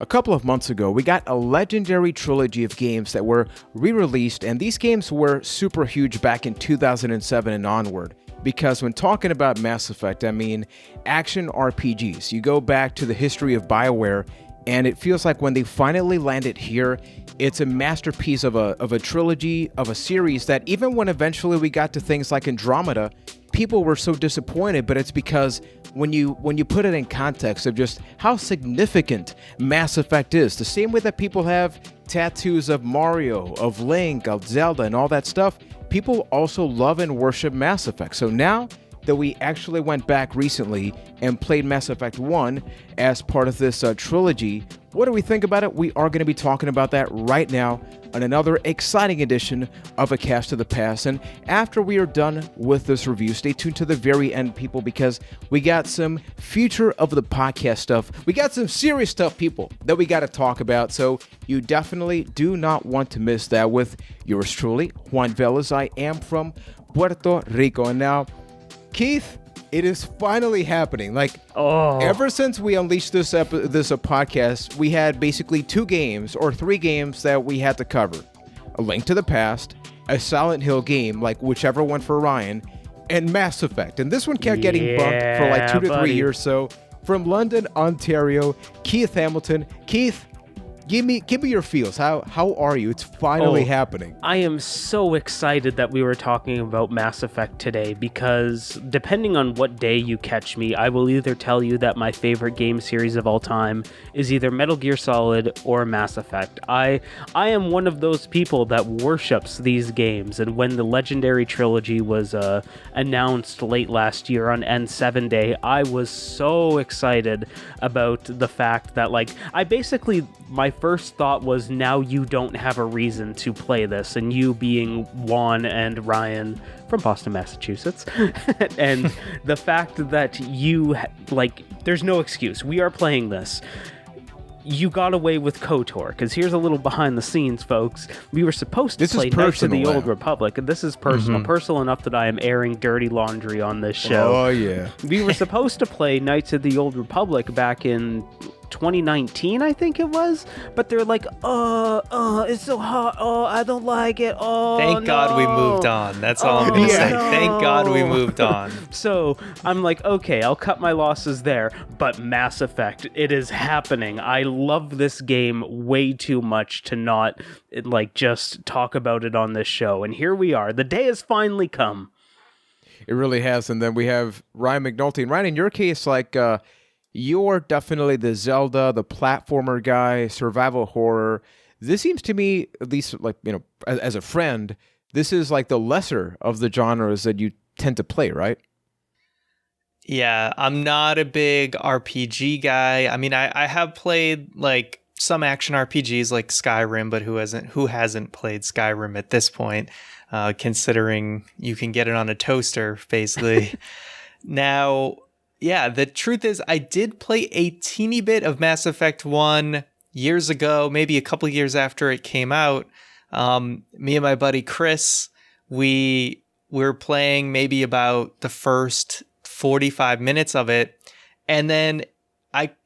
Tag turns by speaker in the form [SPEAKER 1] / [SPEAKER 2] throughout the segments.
[SPEAKER 1] A couple of months ago, we got a legendary trilogy of games that were re-released, and these games were super huge back in 2007 and onward. Because when talking about Mass Effect, I mean action RPGs. You go back to the history of BioWare, and it feels like when they finally landed here, it's a masterpiece of a trilogy, of a series that even when eventually we got to things like Andromeda, people were so disappointed, but it's because when you put it in context of just how significant Mass Effect is, the same way that people have tattoos of Mario, of Link, of Zelda, and all that stuff, people also love and worship Mass Effect. So now that we actually went back recently and played Mass Effect 1 as part of this trilogy, what do we think about it? We are going to be talking about that right now on another exciting edition of A Cast of the Past. And after we are done with this review, stay tuned to the very end, people, because we got some future of the podcast stuff. We got some serious stuff, people, that we got to talk about. So you definitely do not want to miss that with yours truly, Juan Velez. I am from Puerto Rico. And now, Keith, it is finally happening. Ever since we unleashed this podcast, we had basically 2 games or 3 games that we had to cover. A Link to the Past, a Silent Hill game, like whichever one for Ryan, and Mass Effect. And this one kept getting bumped for like 2 to 3 years. So from London, Ontario, Keith Hamilton. Keith, give me your feels. How are you? It's finally happening.
[SPEAKER 2] I am so excited that we were talking about Mass Effect today because depending on what day you catch me, I will either tell you that my favorite game series of all time is either Metal Gear Solid or Mass Effect. I am one of those people that worships these games, and when the Legendary Trilogy was announced late last year on N7 Day, I was so excited about the fact that my first thought was, now you don't have a reason to play this, and you being Juan and Ryan from Boston, Massachusetts, and the fact that there's no excuse. We are playing this. You got away with KOTOR, because here's a little behind the scenes, folks. We were supposed to play Knights of the Old Republic, and this is personal. Personal enough that I am airing dirty laundry on this show.
[SPEAKER 1] Oh, yeah.
[SPEAKER 2] We were supposed to play Knights of the Old Republic back in 2019, I think it was, but they're like, it's so hot, I don't like it,
[SPEAKER 3] Thank God we moved on. That's all I'm gonna say.
[SPEAKER 2] No.
[SPEAKER 3] Thank God we moved on.
[SPEAKER 2] So I'm like, okay, I'll cut my losses there, but Mass Effect, it is happening. I love this game way too much to not just talk about it on this show, and here we are. The day has finally come.
[SPEAKER 1] It really has. And then we have Ryan McNulty. And Ryan, in your case, you're definitely the Zelda, the platformer guy, survival horror. This seems to me, at least as a friend, this is like the lesser of the genres that you tend to play, right?
[SPEAKER 3] Yeah, I'm not a big RPG guy. I mean, I have played some action RPGs like Skyrim, but who hasn't played Skyrim at this point, considering you can get it on a toaster, basically. Now, yeah, the truth is I did play a teeny bit of Mass Effect 1 years ago, maybe a couple years after it came out. Me and my buddy Chris, we were playing maybe about the first 45 minutes of it, and then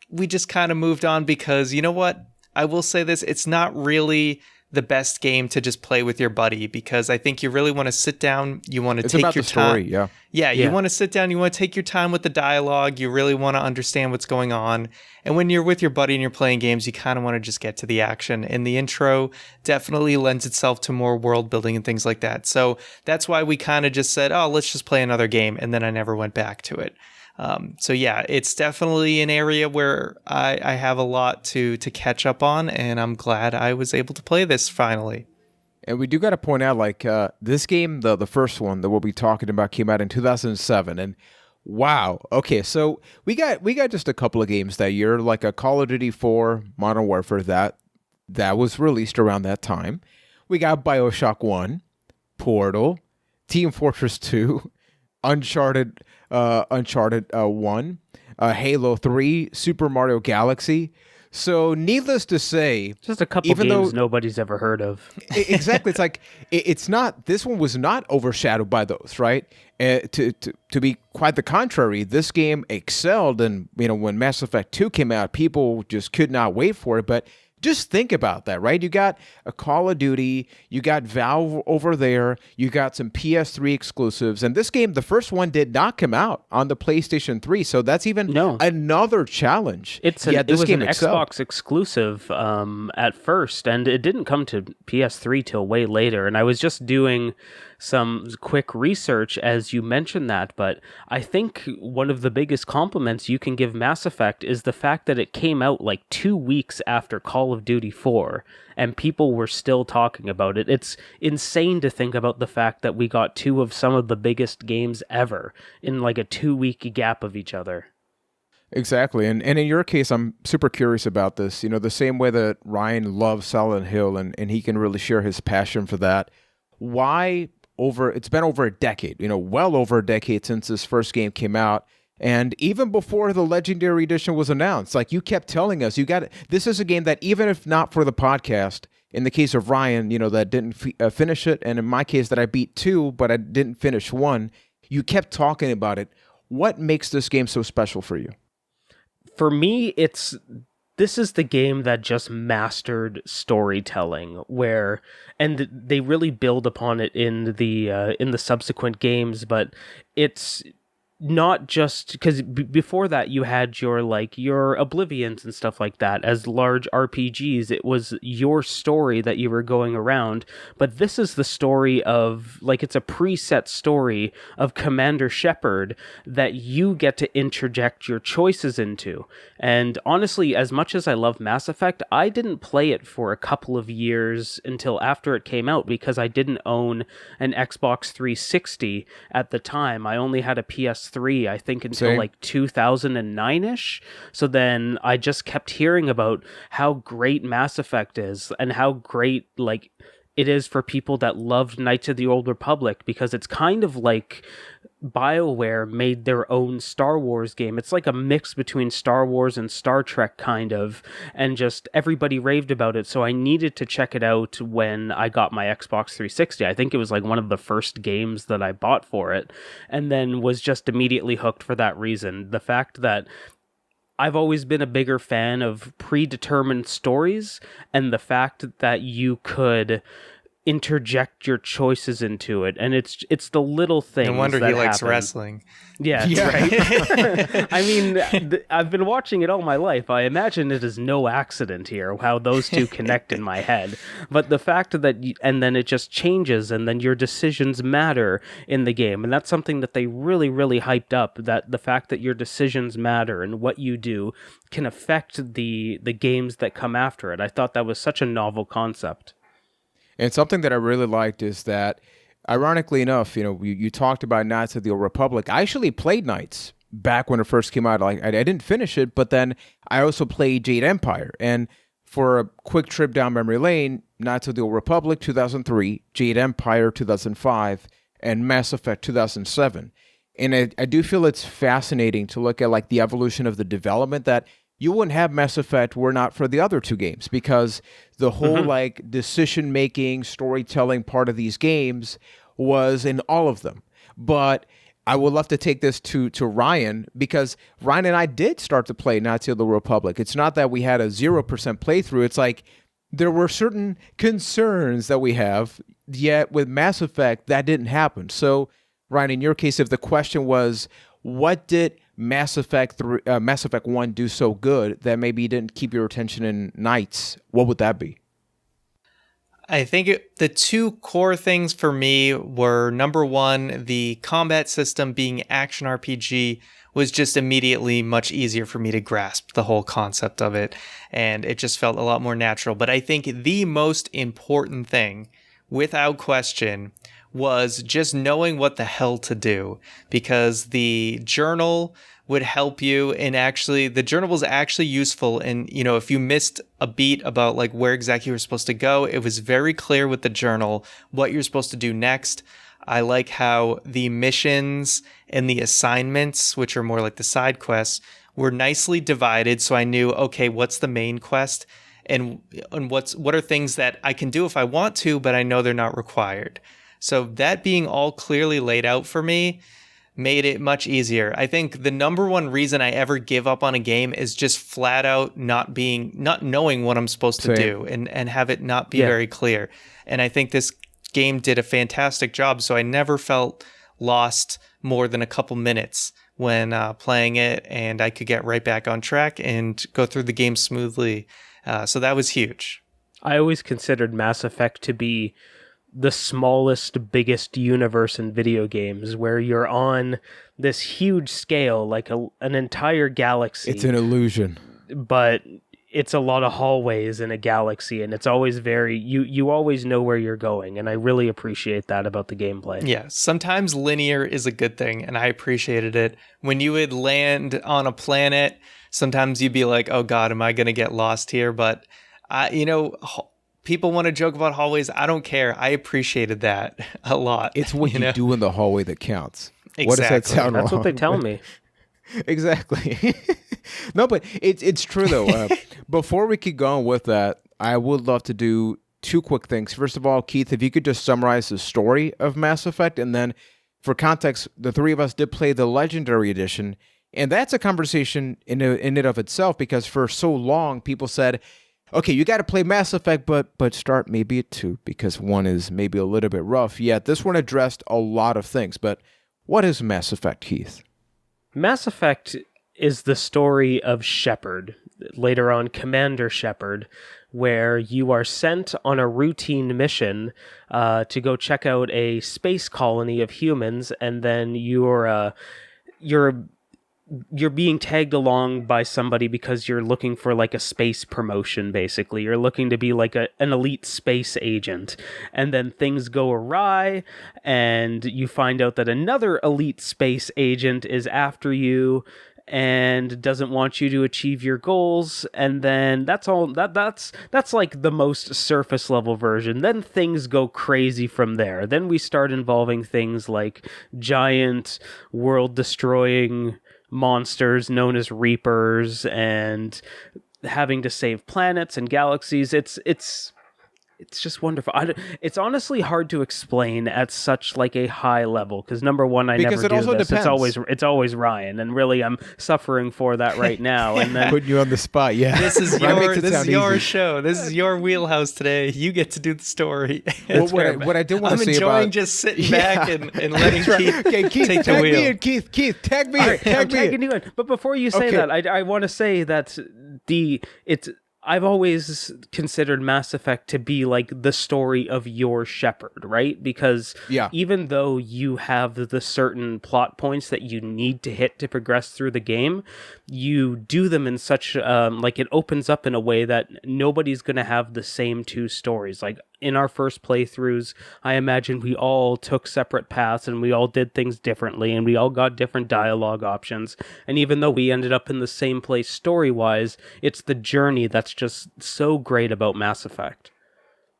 [SPEAKER 3] we just kind of moved on because, you know what? I will say this, it's not really the best game to just play with your buddy, because I think you really want to sit down, you want to take your time.
[SPEAKER 1] Story,
[SPEAKER 3] yeah, you want to sit down, you want to take your time with the dialogue, you really want to understand what's going on. And when you're with your buddy and you're playing games, you kind of want to just get to the action. And the intro definitely lends itself to more world building and things like that. So that's why we kind of just said, oh, let's just play another game. And then I never went back to it. So yeah, it's definitely an area where I have a lot to catch up on, and I'm glad I was able to play this finally.
[SPEAKER 1] And we do got to point out, this game, the first one that we'll be talking about, came out in 2007, and wow. Okay, so we got just a couple of games that year, like a Call of Duty 4, Modern Warfare, that was released around that time. We got BioShock 1, Portal, Team Fortress 2, Uncharted 1, Halo 3, Super Mario Galaxy. So, needless to say,
[SPEAKER 2] Just a couple
[SPEAKER 1] even
[SPEAKER 2] games
[SPEAKER 1] though
[SPEAKER 2] nobody's ever heard of.
[SPEAKER 1] exactly, it's like it's not. This one was not overshadowed by those, right? To be quite the contrary, this game excelled, and when Mass Effect 2 came out, people just could not wait for it. But just think about that, right? You got a Call of Duty, you got Valve over there, you got some PS3 exclusives, and this game, the first one, did not come out on the PlayStation 3, so that's even another challenge.
[SPEAKER 2] It was an Xbox exclusive at first, and it didn't come to PS3 till way later. And I was just doing some quick research as you mentioned that, but I think one of the biggest compliments you can give Mass Effect is the fact that it came out like 2 weeks after Call of Duty 4, and people were still talking about it. It's insane to think about the fact that we got two of some of the biggest games ever in like a 2-week gap of each other.
[SPEAKER 1] Exactly. And in your case, I'm super curious about this. The same way that Ryan loves Silent Hill and he can really share his passion for that. Why it's been over a decade, well over a decade since this first game came out. And even before the Legendary Edition was announced, like you kept telling us, this is a game that even if not for the podcast, in the case of Ryan, that didn't finish it, and in my case that I beat 2, but I didn't finish 1, you kept talking about it. What makes this game so special for you?
[SPEAKER 2] For me, this is the game that just mastered storytelling, and they really build upon it in the subsequent games, but it's not just because before that you had your Oblivions and stuff like that as large RPGs. It was your story that you were going around, but this is the story of it's a preset story of Commander Shepard that you get to interject your choices into. And honestly, as much as I love Mass Effect, I didn't play it for a couple of years until after it came out because I didn't own an Xbox 360 at the time. I only had a PS3, I think, until 2009-ish. So then I just kept hearing about how great Mass Effect is and how great it is for people that loved Knights of the Old Republic, because it's kind of like BioWare made their own Star Wars game. It's like a mix between Star Wars and Star Trek, kind of, and just everybody raved about it. So I needed to check it out when I got my Xbox 360. I think it was one of the first games that I bought for it, and then was just immediately hooked for that reason. The fact that I've always been a bigger fan of predetermined stories, and the fact that you could interject your choices into it, and it's the little things. No wonder he likes
[SPEAKER 3] wrestling.
[SPEAKER 2] Yeah. Right. I mean, I've been watching it all my life. I imagine it is no accident here how those two connect in my head. But the fact that and then it just changes, and then your decisions matter in the game, and that's something that they really, really hyped up. That the fact that your decisions matter and what you do can affect the games that come after it. I thought that was such a novel concept.
[SPEAKER 1] And something that I really liked is that, ironically enough, you talked about Knights of the Old Republic. I actually played Knights back when it first came out. I didn't finish it, but then I also played Jade Empire. And for a quick trip down memory lane, Knights of the Old Republic 2003, Jade Empire 2005, and Mass Effect 2007. And I do feel it's fascinating to look at the evolution of the development, that you wouldn't have Mass Effect were not for the other two games, because the whole decision-making, storytelling part of these games was in all of them. But I would love to take this to Ryan, because Ryan and I did start to play Knights of the Republic. It's not that we had a 0% playthrough. It's there were certain concerns that we have, yet with Mass Effect, that didn't happen. So, Ryan, in your case, if the question was, what did Mass Effect 1 do so good that maybe didn't keep your attention in Knights, what would that be?
[SPEAKER 3] I think the two core things for me were, number one, the combat system being action RPG was just immediately much easier for me to grasp the whole concept of it, and it just felt a lot more natural. But I think the most important thing, without question, was just knowing what the hell to do, because the journal would help you, and actually the journal was actually useful. And if you missed a beat about where exactly you were supposed to go, it was very clear with the journal what you're supposed to do next. I like how the missions and the assignments, which are more like the side quests, were nicely divided, so I knew, okay, what's the main quest, and what are things that I can do if I want to, but I know they're not required. So that being all clearly laid out for me made it much easier. I think the number one reason I ever give up on a game is just flat out not knowing what I'm supposed to do and have it not be very clear. And I think this game did a fantastic job, so I never felt lost more than a couple minutes when playing it, and I could get right back on track and go through the game smoothly. So that was huge.
[SPEAKER 2] I always considered Mass Effect to be the smallest, biggest universe in video games, where you're on this huge scale, like an entire galaxy.
[SPEAKER 1] It's an illusion.
[SPEAKER 2] But it's a lot of hallways in a galaxy, and it's always you always know where you're going, and I really appreciate that about the gameplay.
[SPEAKER 3] Yeah, sometimes linear is a good thing, and I appreciated it. When you would land on a planet, sometimes you'd be like, oh god, am I going to get lost here? But, people want to joke about hallways. I don't care. I appreciated that a lot.
[SPEAKER 1] It's what you do in the hallway that counts.
[SPEAKER 3] Exactly.
[SPEAKER 1] What does that sound
[SPEAKER 2] That's
[SPEAKER 1] wrong?
[SPEAKER 2] what they tell me.
[SPEAKER 1] Exactly. No, but it's true, though. Before we keep going with that, I would love to do two quick things. First of all, Keith, if you could just summarize the story of Mass Effect, and then for context, the three of us did play the Legendary Edition, and that's a conversation in and of itself, because for so long, people said, okay, you got to play Mass Effect, but start maybe at 2, because 1 is maybe a little bit rough. Yet this one addressed a lot of things. But what is Mass Effect, Keith?
[SPEAKER 2] Mass Effect is the story of Shepard, later on Commander Shepard, where you are sent on a routine mission to go check out a space colony of humans, and then you're being tagged along by somebody because you're looking for like a space promotion, basically. You're looking to be like an elite space agent. And then things go awry, and you find out that another elite space agent is after you and doesn't want you to achieve your goals. And then that's like the most surface level version. Then things go crazy from there. Then we start involving things like giant world destroying monsters known as Reapers, and having to save planets and galaxies. It's just wonderful. It's honestly hard to explain at such like a high level, because number one, I
[SPEAKER 1] because
[SPEAKER 2] never
[SPEAKER 1] it
[SPEAKER 2] do
[SPEAKER 1] also
[SPEAKER 2] this.
[SPEAKER 1] depends.
[SPEAKER 2] It's always Ryan, and really I'm suffering for that right now. And then
[SPEAKER 1] Putting you on the spot, yeah.
[SPEAKER 3] This is
[SPEAKER 1] Ryan makes it sound
[SPEAKER 3] your
[SPEAKER 1] easy.
[SPEAKER 3] show. This is your wheelhouse today. You get to do the story.
[SPEAKER 1] Well, what I did want
[SPEAKER 3] I'm
[SPEAKER 1] to say
[SPEAKER 3] enjoying
[SPEAKER 1] about
[SPEAKER 3] just sitting back and letting Keith,
[SPEAKER 1] okay, Keith,
[SPEAKER 3] take the
[SPEAKER 1] tag
[SPEAKER 3] wheel.
[SPEAKER 1] me in, Keith, tag me in,
[SPEAKER 2] I'm
[SPEAKER 1] tag me in.
[SPEAKER 2] tagging you in. But before you say
[SPEAKER 1] Okay.
[SPEAKER 2] that, I want to say that I've always considered Mass Effect to be like the story of your Shepard, right? Because
[SPEAKER 1] Yeah.
[SPEAKER 2] even though you have the certain plot points that you need to hit to progress through the game, you do them in such like it opens up in a way that nobody's going to have the same two stories. Like in our first playthroughs, I imagine we all took separate paths and we all did things differently, and we all got different dialogue options. And even though we ended up in the same place story-wise, it's the journey that's just so great about Mass Effect.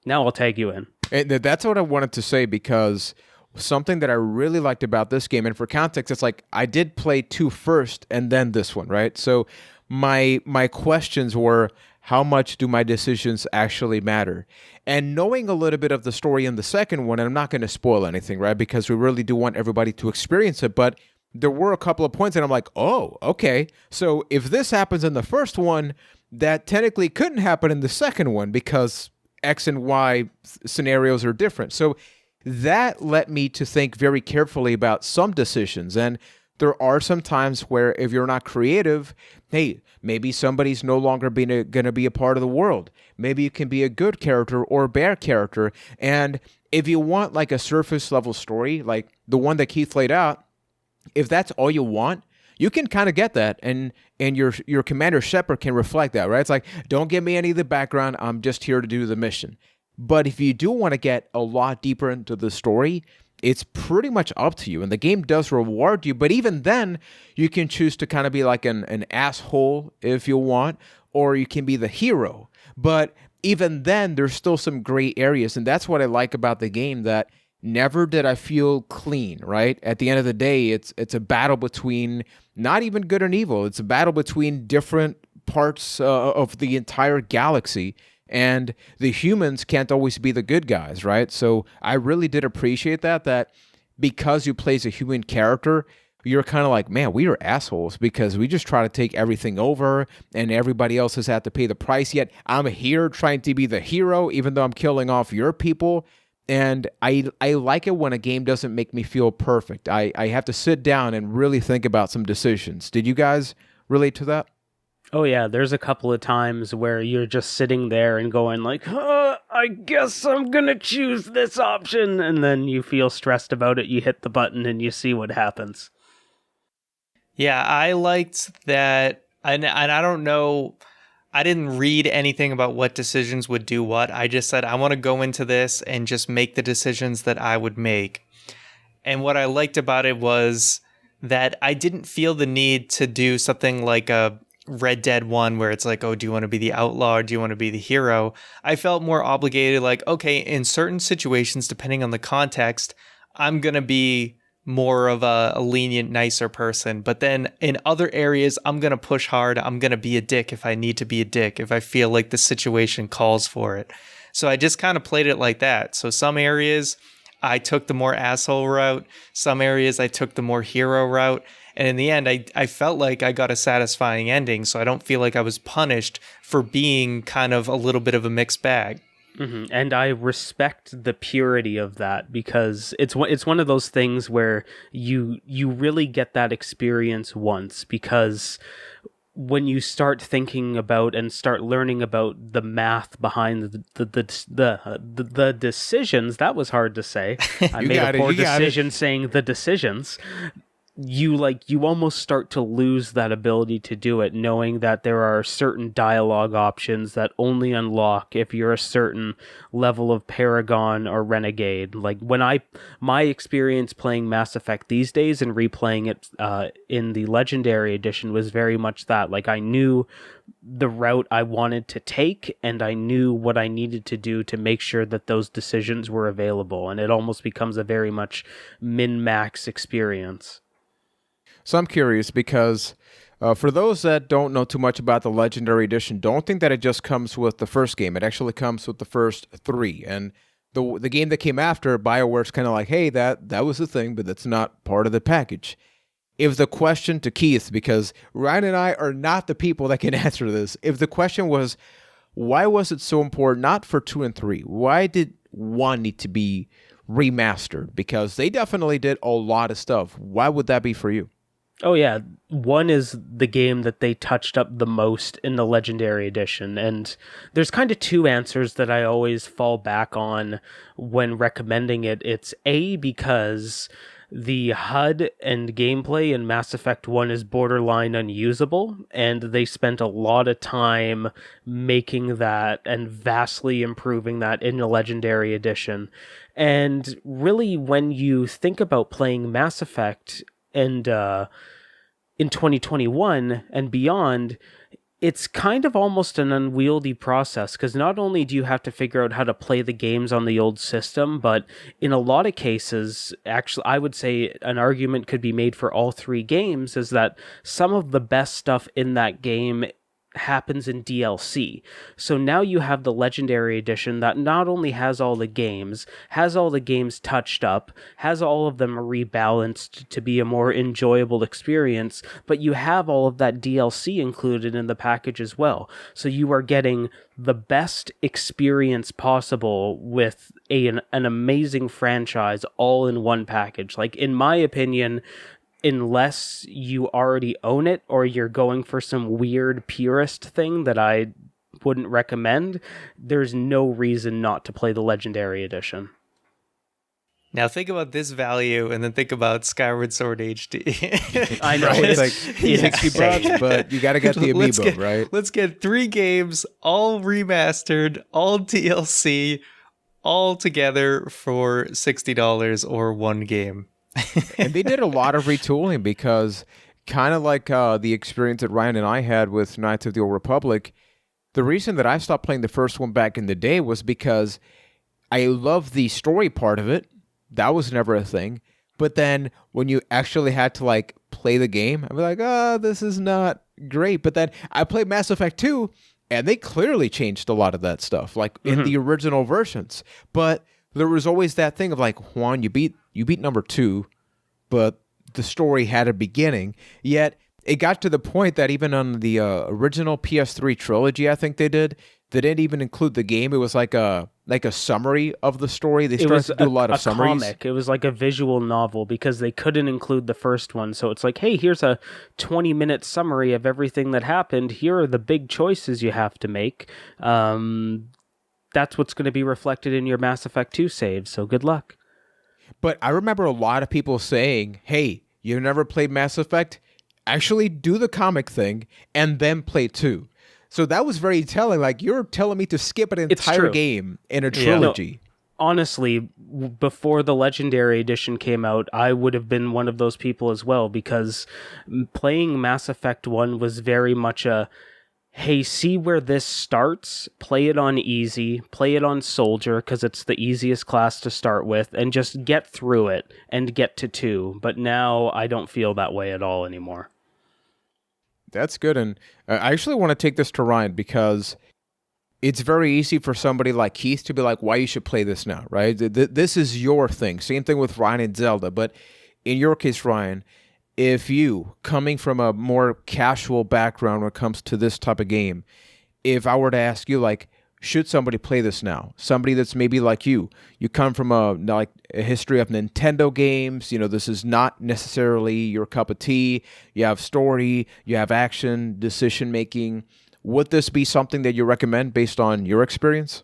[SPEAKER 2] Now I'll tag you in.
[SPEAKER 1] And that's what I wanted to say, because something that I really liked about this game, and for context, it's like I did play 2 first and then this one, right? So my questions were, how much do my decisions actually matter? And knowing a little bit of the story in the second one, and I'm not going to spoil anything, right? Because we really do want everybody to experience it, but there were a couple of points that I'm like, oh, okay. So if this happens in the first one, that technically couldn't happen in the second one, because X and Y scenarios are different. So that led me to think very carefully about some decisions. And there are some times where if you're not creative, hey, maybe somebody's no longer going to be a part of the world. Maybe you can be a good character or a bad character. And if you want like a surface level story, like the one that Keith laid out, if that's all you want, you can kind of get that, and your Commander Shepard can reflect that, right? It's like, don't give me any of the background. I'm just here to do the mission. But if you do want to get a lot deeper into the story, it's pretty much up to you, and the game does reward you. But even then, you can choose to kind of be like an asshole if you want, or you can be the hero. But even then, there's still some gray areas, and that's what I like about the game, that never did I feel clean, right? At the end of the day, it's a battle between not even good and evil. It's a battle between different parts of the entire galaxy, and the humans can't always be the good guys, right? So I really did appreciate that because you play as a human character, you're kind of like, man, we are assholes because we just try to take everything over and everybody else has had to pay the price. Yet I'm here trying to be the hero, even though I'm killing off your people. And I like it when a game doesn't make me feel perfect. I have to sit down and really think about some decisions. Did you guys relate to that?
[SPEAKER 2] Oh yeah, there's a couple of times where you're just sitting there and going like, I guess I'm gonna choose this option, and then you feel stressed about it, you hit the button, and you see what happens.
[SPEAKER 3] Yeah, I liked that, and I don't know, I didn't read anything about what decisions would do what. I just said, I want to go into this and just make the decisions that I would make. And what I liked about it was that I didn't feel the need to do something like a Red Dead 1 where it's like, oh, do you want to be the outlaw or do you want to be the hero? I felt more obligated, like, okay, in certain situations, depending on the context, I'm going to be more of a lenient, nicer person. But then in other areas, I'm going to push hard. I'm going to be a dick if I need to be a dick, if I feel like the situation calls for it. So I just kind of played it like that. So some areas I took the more asshole route. Some areas I took the more hero route. And in the end, I felt like I got a satisfying ending. So I don't feel like I was punished for being kind of a little bit of a mixed bag.
[SPEAKER 2] Mm-hmm. And I respect the purity of that because it's one of those things where you really get that experience once, because when you start thinking about and start learning about the math behind the decisions, that was hard to say. I made a poor decision saying the decisions. You almost start to lose that ability to do it, knowing that there are certain dialogue options that only unlock if you're a certain level of Paragon or Renegade. Like my experience playing Mass Effect these days and replaying it in the Legendary Edition was very much that. Like, I knew the route I wanted to take, and I knew what I needed to do to make sure that those decisions were available, and it almost becomes a very much min-max experience.
[SPEAKER 1] So I'm curious because for those that don't know too much about the Legendary Edition, don't think that it just comes with the first game. It actually comes with the first 3. And the game that came after, BioWare's kind of like, hey, that was the thing, but that's not part of the package. If the question to Keith, because Ryan and I are not the people that can answer this, if the question was, why was it so important, not for 2 and 3, why did 1 need to be remastered? Because they definitely did a lot of stuff. Why would that be for you?
[SPEAKER 2] Oh yeah, 1 is the game that they touched up the most in the Legendary Edition, and there's kind of 2 answers that I always fall back on when recommending it. It's A, because the HUD and gameplay in Mass Effect 1 is borderline unusable, and they spent a lot of time making that and vastly improving that in the Legendary Edition. And really, when you think about playing Mass Effect and in 2021 and beyond, it's kind of almost an unwieldy process, because not only do you have to figure out how to play the games on the old system, but in a lot of cases, actually, I would say an argument could be made for all 3 games, is that some of the best stuff in that game happens in DLC. So now you have the Legendary Edition that not only has all the games touched up, has all of them rebalanced to be a more enjoyable experience, but you have all of that DLC included in the package as well. So you are getting the best experience possible with an amazing franchise all in one package. Like, in my opinion, unless you already own it or you're going for some weird purist thing that I wouldn't recommend, there's no reason not to play the Legendary Edition.
[SPEAKER 3] Now think about this value and then think about Skyward Sword HD.
[SPEAKER 2] I know,
[SPEAKER 1] right? It's like $60, but you got to get the amiibo, right?
[SPEAKER 3] Let's get 3 games, all remastered, all DLC, all together for $60 or 1 game.
[SPEAKER 1] And they did a lot of retooling, because kind of like the experience that Ryan and I had with Knights of the Old Republic, the reason that I stopped playing the first one back in the day was because I love the story part of it, that was never a thing. But then when you actually had to like play the game, I'd be like, oh, this is not great. But then I played Mass Effect 2, and they clearly changed a lot of that stuff, like in the original versions. But there was always that thing of like, Juan, you beat number 2, but the story had a beginning. Yet it got to the point that even on the original PS3 trilogy, I think they didn't even include the game. It was like a summary of the story. They started to do a lot of summaries.
[SPEAKER 2] Comic. It was like a visual novel because they couldn't include the first one. So it's like, hey, here's a 20-minute summary of everything that happened. Here are the big choices you have to make. That's what's going to be reflected in your Mass Effect 2 save. So good luck.
[SPEAKER 1] But I remember a lot of people saying, hey, you've never played Mass Effect? Actually do the comic thing and then play 2. So that was very telling. Like, you're telling me to skip an entire game in a trilogy.
[SPEAKER 2] No, honestly, before the Legendary Edition came out, I would have been one of those people as well, because playing Mass Effect 1 was very much a, hey, see where this starts, play it on easy, play it on soldier, because it's the easiest class to start with, and just get through it and get to 2. But now I don't feel that way at all anymore.
[SPEAKER 1] That's good. And I actually want to take this to Ryan, because it's very easy for somebody like Keith to be like, why you should play this now, right? This is your thing. Same thing with Ryan and Zelda. But in your case, Ryan, if you, coming from a more casual background when it comes to this type of game, if I were to ask you, like, should somebody play this now? Somebody that's maybe like you come from a history of Nintendo games. You know, this is not necessarily your cup of tea. You have story, you have action, decision making. Would this be something that you recommend based on your experience?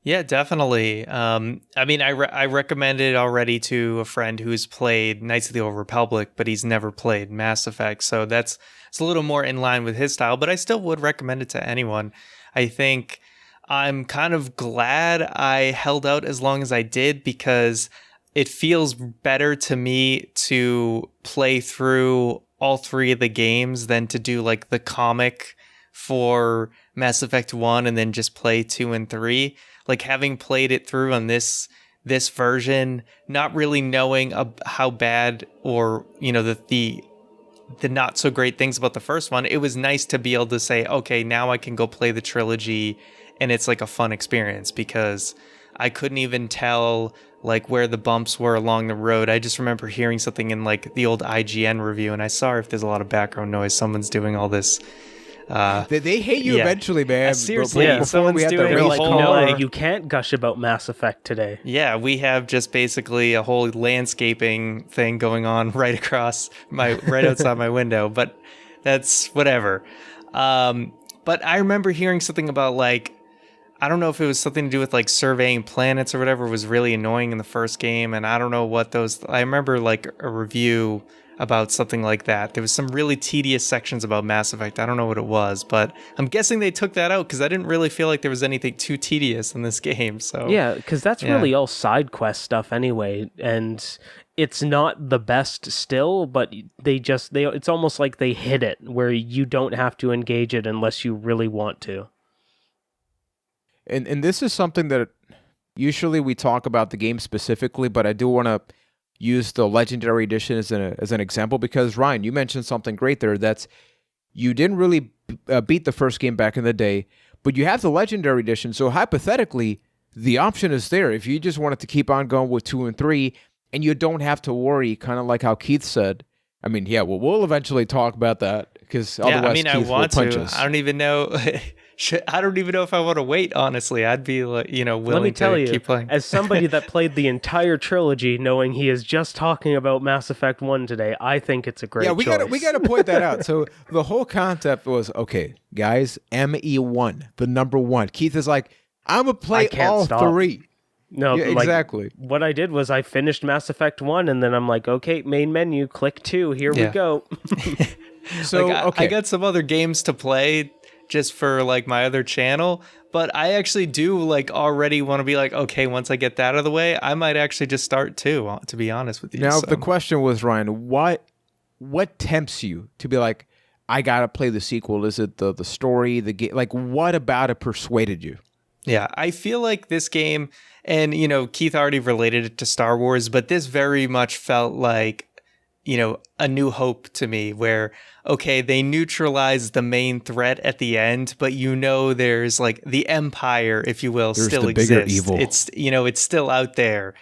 [SPEAKER 3] Yeah, definitely. I mean, I recommended it already to a friend who's played Knights of the Old Republic, but he's never played Mass Effect. So it's a little more in line with his style, but I still would recommend it to anyone. I think I'm kind of glad I held out as long as I did, because it feels better to me to play through all 3 of the games than to do like the comic for Mass Effect 1 and then just play 2 and 3. Like, having played it through on this version, not really knowing how bad or, you know, the not so great things about the first one, it was nice to be able to say, okay, now I can go play the trilogy and it's like a fun experience, because I couldn't even tell like where the bumps were along the road. I just remember hearing something in like the old IGN review, and I saw if there's a lot of background noise, someone's doing all this.
[SPEAKER 1] They hate you eventually, man.
[SPEAKER 3] Seriously,
[SPEAKER 1] someone's
[SPEAKER 3] doing
[SPEAKER 2] They're
[SPEAKER 3] a
[SPEAKER 2] like,
[SPEAKER 3] whole
[SPEAKER 2] no, you can't gush about Mass Effect today.
[SPEAKER 3] Yeah, we have just basically a whole landscaping thing going on right outside my window, but that's whatever. But I remember hearing something about like, I don't know if it was something to do with like surveying planets or whatever was really annoying in the first game, and I don't know what I remember like a review about something like that. There was some really tedious sections about Mass Effect. I don't know what it was, but I'm guessing they took that out because I didn't really feel like there was anything too tedious in this game. So
[SPEAKER 2] yeah, because that's really all side quest stuff anyway, and it's not the best still, but it's almost like they hid it where you don't have to engage it unless you really want to.
[SPEAKER 1] And this is something that usually we talk about the game specifically, but I do want to use the Legendary Edition as an example, because Ryan, you mentioned something great there. That's, you didn't really beat the first game back in the day, but you have the Legendary Edition. So hypothetically, the option is there if you just wanted to keep on going with 2 and 3, and you don't have to worry, kind of like how Keith said. I mean, yeah, we'll eventually talk about that, because otherwise Keith will punch us.
[SPEAKER 3] I don't even know. I don't even know if I want to wait, honestly. I'd be like, willing
[SPEAKER 2] Let me tell
[SPEAKER 3] to keep playing.
[SPEAKER 2] As somebody that played the entire trilogy, knowing he is just talking about Mass Effect 1 today, I think it's a great choice.
[SPEAKER 1] We got to point that out. So the whole concept was, okay, guys, ME1, the number 1. Keith is like, I'm going to play all 3.
[SPEAKER 2] No,
[SPEAKER 1] yeah, exactly.
[SPEAKER 2] What I did was I finished Mass Effect 1, and then I'm like, okay, main menu, click 2, here we go.
[SPEAKER 1] So
[SPEAKER 3] I got some other games to play just for like my other channel, but I actually do like already want to be like, okay, once I get that out of the way, I might actually just start 2, to be honest with you.
[SPEAKER 1] Now, the question was, Ryan, what tempts you to be like, I gotta play the sequel? Is it the story, the game? Like, what about it persuaded you?
[SPEAKER 3] Yeah, I feel like this game, and Keith already related it to Star Wars, but this very much felt like, A New Hope to me, where, okay, they neutralize the main threat at the end, but there's like the Empire, if you will,
[SPEAKER 1] There's
[SPEAKER 3] still
[SPEAKER 1] the bigger
[SPEAKER 3] exists.
[SPEAKER 1] evil.
[SPEAKER 3] It's still out there.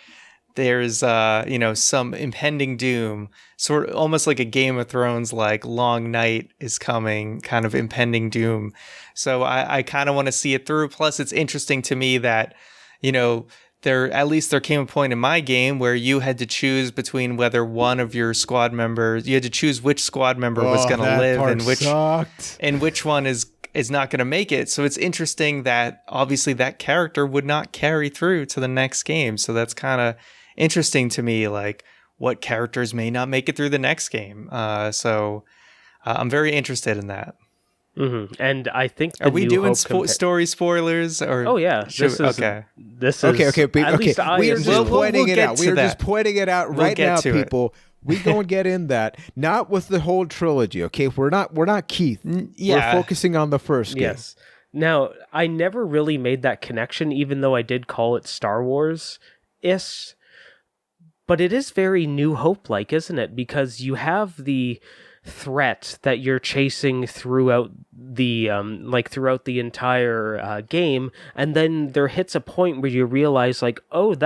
[SPEAKER 3] There's some impending doom, sort of almost like a Game of Thrones, like long night is coming, kind of impending doom. So I kind of want to see it through. Plus, it's interesting to me that there came a point in my game where you had to choose between whether one of your squad members, you had to choose which squad member was going to live and which one is not going to make it. So it's interesting that obviously that character would not carry through to the next game. So that's kind of interesting to me, like what characters may not make it through the next game. So I'm very interested in that.
[SPEAKER 2] Mm-hmm. And I think
[SPEAKER 3] are we doing story spoilers? Or
[SPEAKER 2] oh yeah, this is
[SPEAKER 1] okay.
[SPEAKER 2] At least
[SPEAKER 1] we are just pointing it out. We are just pointing it out right now, people. We gonna get in that, not with the whole trilogy. Okay, we're not Keith.
[SPEAKER 3] Yeah,
[SPEAKER 1] we're focusing on the first game.
[SPEAKER 2] Yes. Now, I never really made that connection, even though I did call it Star Wars-ish. But it is very New Hope-like, isn't it? Because you have the threat that you're chasing throughout the entire game, and then there hits a point where you realize, like, oh,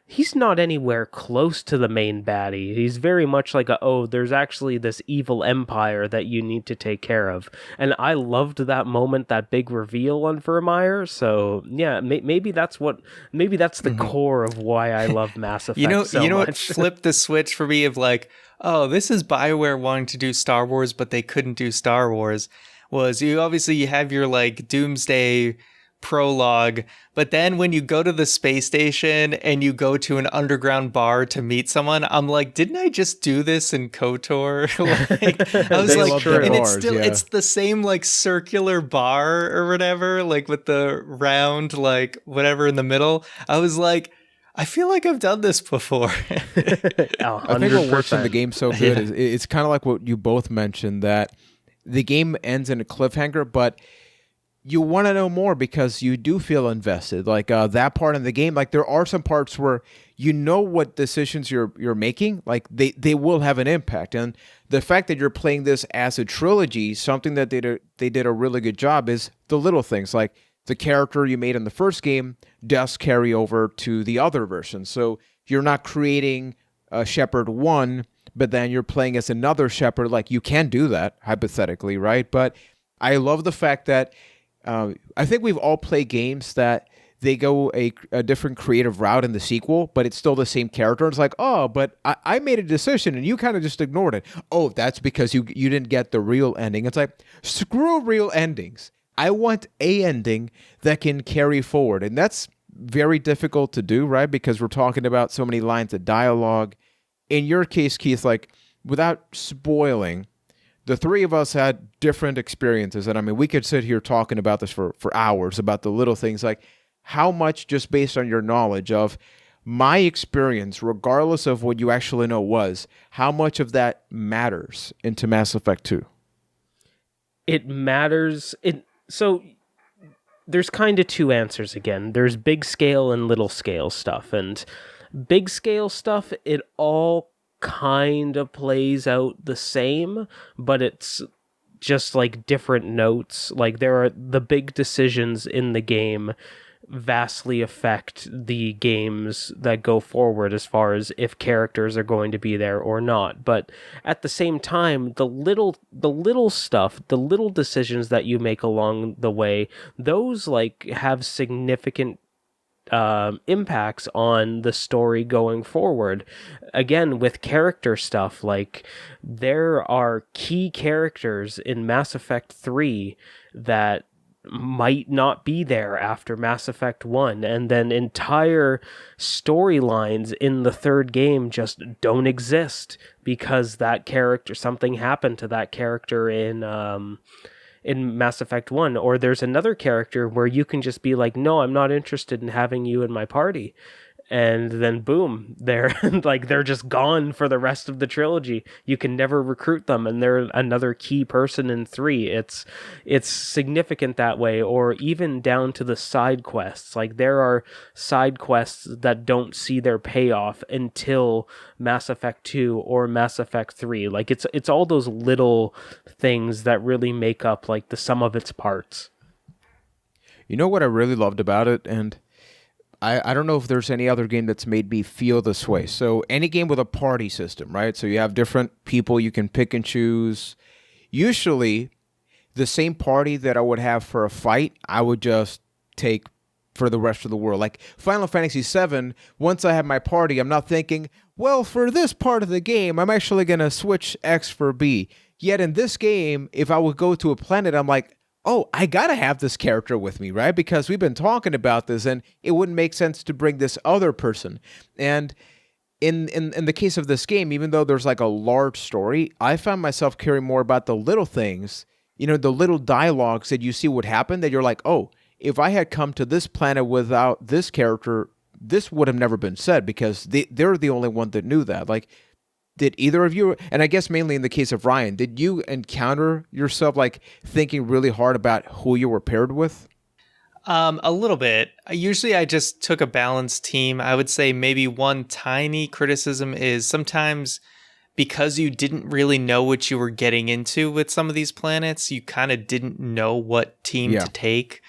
[SPEAKER 2] he's not anywhere close to the main baddie. He's very much like there's actually this evil empire that you need to take care of. And I loved that moment, that big reveal on Vermeer. So yeah, maybe that's the core of why I love Mass Effect so much.
[SPEAKER 3] What flipped the switch for me of like, oh, this is BioWare wanting to do Star Wars, but they couldn't do Star Wars, was you have your like Doomsday prologue, but then when you go to the space station and you go to an underground bar to meet someone, I'm like, didn't I just do this in KOTOR? I was like, and it's the same like circular bar or whatever, like with the round like whatever in the middle. I was like, I feel like I've done this before.
[SPEAKER 1] I think what works in the game so good is it's kind of like what you both mentioned, that the game ends in a cliffhanger, but you want to know more because you do feel invested. Like that part in the game, like there are some parts where you know what decisions you're making, like they will have an impact. And the fact that you're playing this as a trilogy, something that they did a really good job is the little things, like the character you made in the first game does carry over to the other version. So you're not creating a Shepard 1, but then you're playing as another Shepard. Like you can do that hypothetically, right? But I love the fact that I think we've all played games that they go a different creative route in the sequel, but it's still the same character. It's like, oh, but I made a decision and you kind of just ignored it. Oh, that's because you didn't get the real ending. It's like, screw real endings. I want a ending that can carry forward. And that's very difficult to do, right? Because we're talking about so many lines of dialogue. In your case, Keith, like without spoiling, the three of us had different experiences. And I mean, we could sit here talking about this for hours, about the little things, like how much, just based on your knowledge of my experience, regardless of what you actually know was, how much of that matters into Mass Effect 2?
[SPEAKER 2] It matters. So there's kind of two answers again. There's big scale and little scale stuff. And big scale stuff, it all kind of plays out the same, but it's just like different notes. Like there are the big decisions in the game vastly affect the games that go forward as far as if characters are going to be there or not. But at the same time, the little stuff, the little decisions that you make along the way, those like have significant impacts on the story going forward. Again, with character stuff, like there are key characters in Mass Effect 3 that might not be there after Mass Effect 1, and then entire storylines in the third game just don't exist because that character, something happened to that character in Mass Effect 1, or there's another character where you can just be like, no, I'm not interested in having you in my party. and then boom, they're they're just gone for the rest of the trilogy. You can never recruit them, and they're another key person in 3. It's significant that way, or even down to the side quests. Like, there are side quests that don't see their payoff until Mass Effect 2 or Mass Effect 3. Like, it's all those little things that really make up like the sum of its parts.
[SPEAKER 1] You know what I really loved about it, and I don't know if there's any other game that's made me feel this way. So any game with a party system, right? So you have different people you can pick and choose. Usually, the same party that I would have for a fight, I would just take for the rest of the world. Like Final Fantasy VII, once I have my party, I'm not thinking, well, for this part of the game, I'm actually going to switch X for B. Yet in this game, if I would go to a planet, I'm like, oh, I gotta have this character with me, right? Because we've been talking about this, and it wouldn't make sense to bring this other person. And in the case of this game, even though there's like a large story, I found myself caring more about the little things, you know, the little dialogues that you see would happen that you're like, oh, if I had come to this planet without this character, this would have never been said because they're the only one that knew that. Like, did either of you, and I guess mainly in the case of Ryan, did you encounter yourself like thinking really hard about who you were paired with?
[SPEAKER 3] A little bit. Usually I just took a balanced team. I would say maybe one tiny criticism is sometimes because you didn't really know what you were getting into with some of these planets, you kind of didn't know what team to take.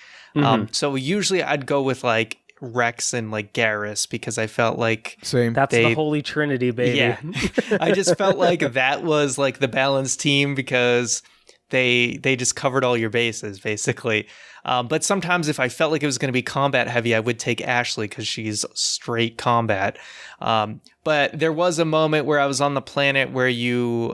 [SPEAKER 3] So usually I'd go with like Rex and like Garrus because I felt like
[SPEAKER 2] that's the holy trinity, baby.
[SPEAKER 3] Yeah. I just felt like that was like the balanced team because they just covered all your bases basically. But sometimes if I felt like it was going to be combat heavy, I would take Ashley because she's straight combat. But there was a moment where I was on the planet where you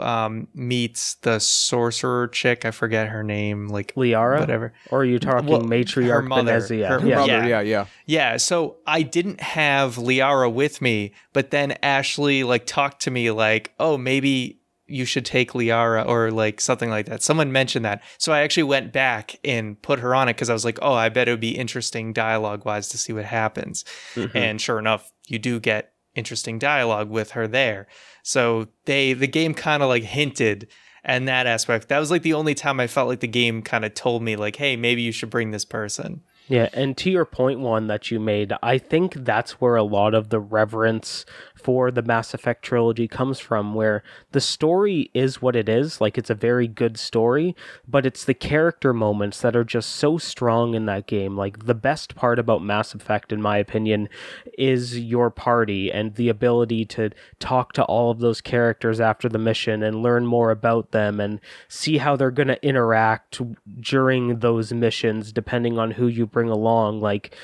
[SPEAKER 3] meet the sorcerer chick. I forget her name, like
[SPEAKER 2] Liara,
[SPEAKER 3] whatever.
[SPEAKER 2] Or are you talking matriarch
[SPEAKER 3] her mother?
[SPEAKER 2] Benezia?
[SPEAKER 3] Her
[SPEAKER 1] mother,
[SPEAKER 3] yeah. So I didn't have Liara with me, but then Ashley like talked to me like, oh, maybe you should take Liara or like something like that. Someone mentioned that. So I actually went back and put her on it because I was like, oh, I bet it would be interesting dialogue wise to see what happens. And sure enough, you do get interesting dialogue with her there. So the game kind of like hinted and that aspect. That was like the only time I felt like the game kind of told me like, hey, maybe you should bring this person.
[SPEAKER 2] Yeah, and to your point, one that you made, I think that's where a lot of the reverence for the Mass Effect trilogy comes from, where the story is what it is, like it's a very good story, but it's the character moments that are just so strong in that game. Like the best part about Mass Effect, in my opinion, is your party and the ability to talk to all of those characters after the mission and learn more about them and see how they're going to interact during those missions, depending on who you bring along. Like,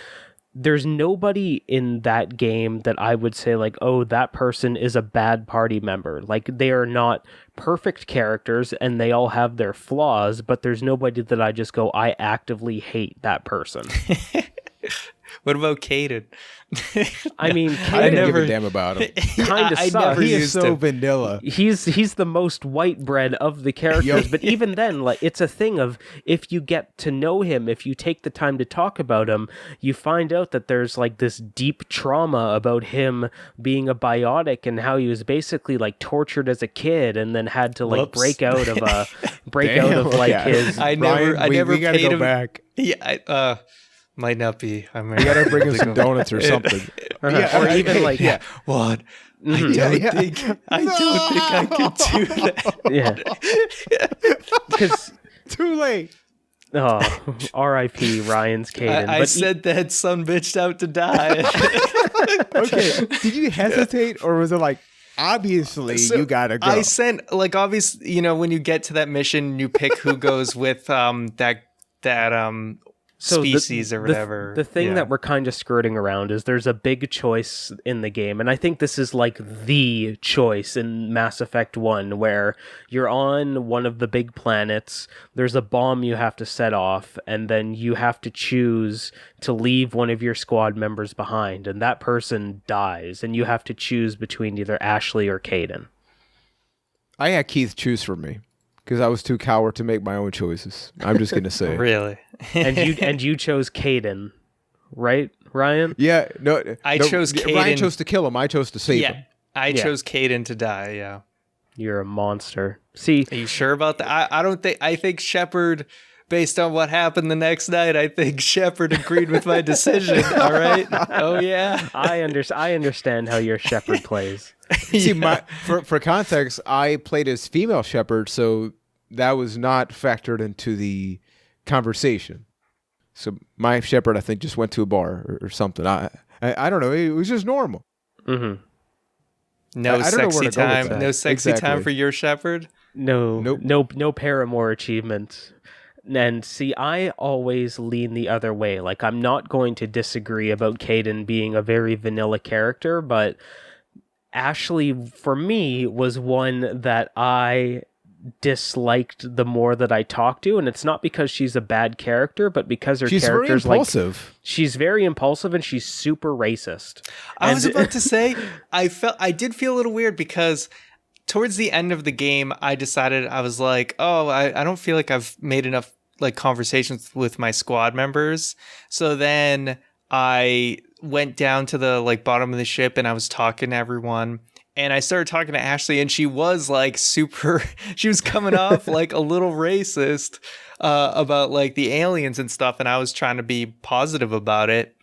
[SPEAKER 2] there's nobody in that game that I would say like, oh, that person is a bad party member. Like, they are not perfect characters and they all have their flaws, but there's nobody that I just go, I actively hate that person.
[SPEAKER 3] What about Caden?
[SPEAKER 2] I mean,
[SPEAKER 1] I didn't give a damn about him.
[SPEAKER 2] Kind of sucks.
[SPEAKER 1] He is so vanilla.
[SPEAKER 2] He's the most white bread of the characters, but even then, like, it's a thing of if you get to know him, if you take the time to talk about him, you find out that there's like this deep trauma about him being a biotic and how he was basically like tortured as a kid and then had to like break out of his.
[SPEAKER 3] I never
[SPEAKER 1] we gotta
[SPEAKER 3] paid
[SPEAKER 1] go
[SPEAKER 3] him
[SPEAKER 1] back.
[SPEAKER 3] Yeah, might not be. I mean,
[SPEAKER 1] You gotta bring him some donuts or something.
[SPEAKER 2] Or even like
[SPEAKER 3] what? I don't think I can do that.
[SPEAKER 2] Because
[SPEAKER 1] Too late.
[SPEAKER 2] oh, R.I.P. Ryan's Caden.
[SPEAKER 3] I said that son bitched out to die.
[SPEAKER 1] Okay, did you hesitate or was it like, obviously you gotta go?
[SPEAKER 3] I sent like obviously, you know, when you get to that mission, you pick who goes with that species or whatever.
[SPEAKER 2] The thing that we're kind of skirting around is there's a big choice in the game, and I think this is like the choice in Mass Effect 1, where you're on one of the big planets, there's a bomb you have to set off, and then you have to choose to leave one of your squad members behind, and that person dies, and you have to choose between either Ashley or Caden.
[SPEAKER 1] I had Keith choose for me because I was too coward to make my own choices. I'm just gonna say.
[SPEAKER 3] Really?
[SPEAKER 2] and you chose Caden. right, Ryan?
[SPEAKER 1] Yeah,
[SPEAKER 3] I chose Caden.
[SPEAKER 1] Ryan chose to kill him. I chose to save him.
[SPEAKER 3] I chose Caden to die. Yeah,
[SPEAKER 2] you're a monster. See,
[SPEAKER 3] are you sure about that? I think Shepard, based on what happened the next night, I think Shepard agreed with my decision. All right. Oh yeah.
[SPEAKER 2] I understand how your Shepard plays.
[SPEAKER 1] See, for context, I played as female Shepard, so that was not factored into the conversation. So my Shepard, I think, just went to a bar or something. I don't know. It was just normal.
[SPEAKER 2] Mm-hmm.
[SPEAKER 3] No sexy time. No sexy
[SPEAKER 1] Exactly.
[SPEAKER 3] time for your Shepard.
[SPEAKER 2] No paramour achievement. And see, I always lean the other way. Like, I'm not going to disagree about Caden being a very vanilla character, but Ashley, for me, was one that I disliked the more that I talked to, and it's not because she's a bad character, but because her character's
[SPEAKER 1] very impulsive.
[SPEAKER 2] She's very impulsive and she's super racist.
[SPEAKER 3] I was about to say, I did feel a little weird because towards the end of the game, I decided, I was like, oh, I don't feel like I've made enough like conversations with my squad members. So then I went down to the like bottom of the ship and I was talking to everyone. And I started talking to Ashley, and she was like she was coming off like a little racist about like the aliens and stuff. And I was trying to be positive about it.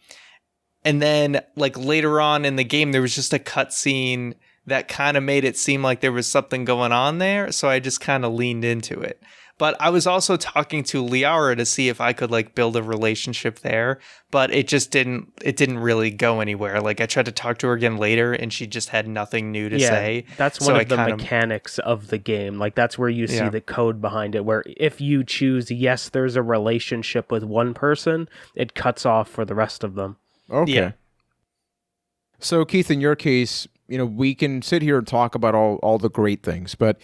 [SPEAKER 3] And then like later on in the game, there was just a cutscene that kind of made it seem like there was something going on there. So I just kind of leaned into it. But I was also talking to Liara to see if I could like build a relationship there, but it didn't really go anywhere. Like I tried to talk to her again later and she just had nothing new to say.
[SPEAKER 2] That's one of the mechanics of the game. Like that's where you see the code behind it, where if you choose, yes, there's a relationship with one person, it cuts off for the rest of them.
[SPEAKER 1] Okay. Yeah. So Keith, in your case, we can sit here and talk about all the great things, but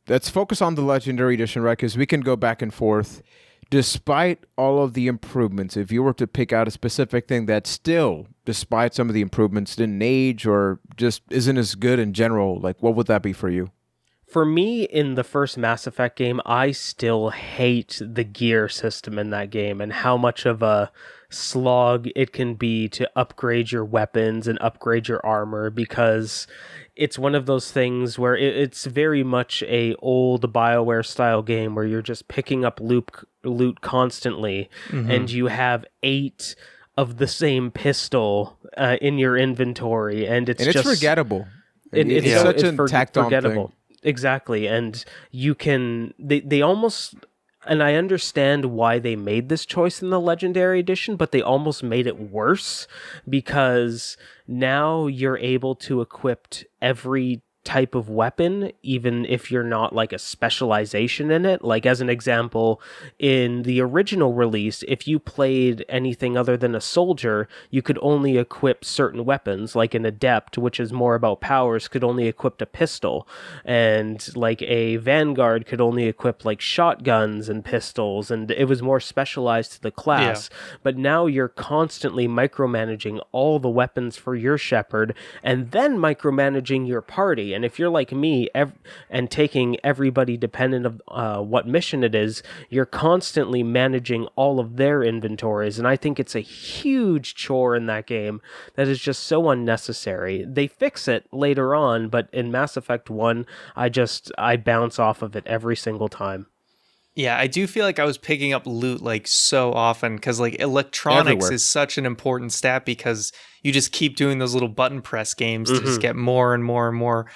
[SPEAKER 1] let's focus on the Legendary Edition, right? Because we can go back and forth. Despite all of the improvements, if you were to pick out a specific thing that still, despite some of the improvements, didn't age or just isn't as good in general, like what would that be for you?
[SPEAKER 2] For me, in the first Mass Effect game, I still hate the gear system in that game and how much of a slog it can be to upgrade your weapons and upgrade your armor, because it's one of those things where it's very much a old BioWare style game where you're just picking up loot constantly, and you have 8 of the same pistol in your inventory, and it's just
[SPEAKER 1] forgettable.
[SPEAKER 2] It's
[SPEAKER 1] such a tacked on
[SPEAKER 2] forgettable.
[SPEAKER 1] thing.
[SPEAKER 2] Exactly, and you can they almost. And I understand why they made this choice in the Legendary Edition, but they almost made it worse because now you're able to equip every type of weapon, even if you're not like a specialization in it. Like as an example, in the original release, if you played anything other than a soldier, you could only equip certain weapons. Like an adept, which is more about powers, could only equip a pistol, and like a vanguard could only equip like shotguns and pistols, and it was more specialized to the class. But now you're constantly micromanaging all the weapons for your Shepard, and then micromanaging your party. And if you're like me and taking everybody dependent of what mission it is, you're constantly managing all of their inventories. And I think it's a huge chore in that game that is just so unnecessary. They fix it later on, but in Mass Effect 1, I bounce off of it every single time.
[SPEAKER 3] Yeah, I do feel like I was picking up loot like so often because like electronics
[SPEAKER 1] Everywhere.
[SPEAKER 3] is such an important stat because you just keep doing those little button press games to just get more and more and more.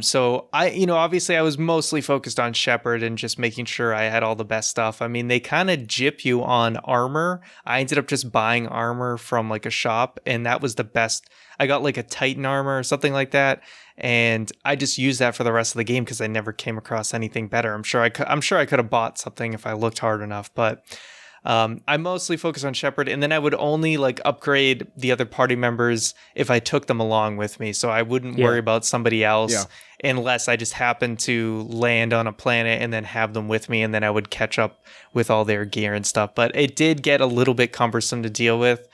[SPEAKER 3] So I, obviously I was mostly focused on Shepard and just making sure I had all the best stuff. I mean, they kind of jip you on armor. I ended up just buying armor from like a shop, and that was the best. I got like a Titan armor or something like that. And I just used that for the rest of the game because I never came across anything better. I'm sure I could have bought something if I looked hard enough, but I mostly focus on Shepard, and then I would only like upgrade the other party members if I took them along with me, so I wouldn't worry about somebody else unless I just happened to land on a planet and then have them with me, and then I would catch up with all their gear and stuff. But it did get a little bit cumbersome to deal with.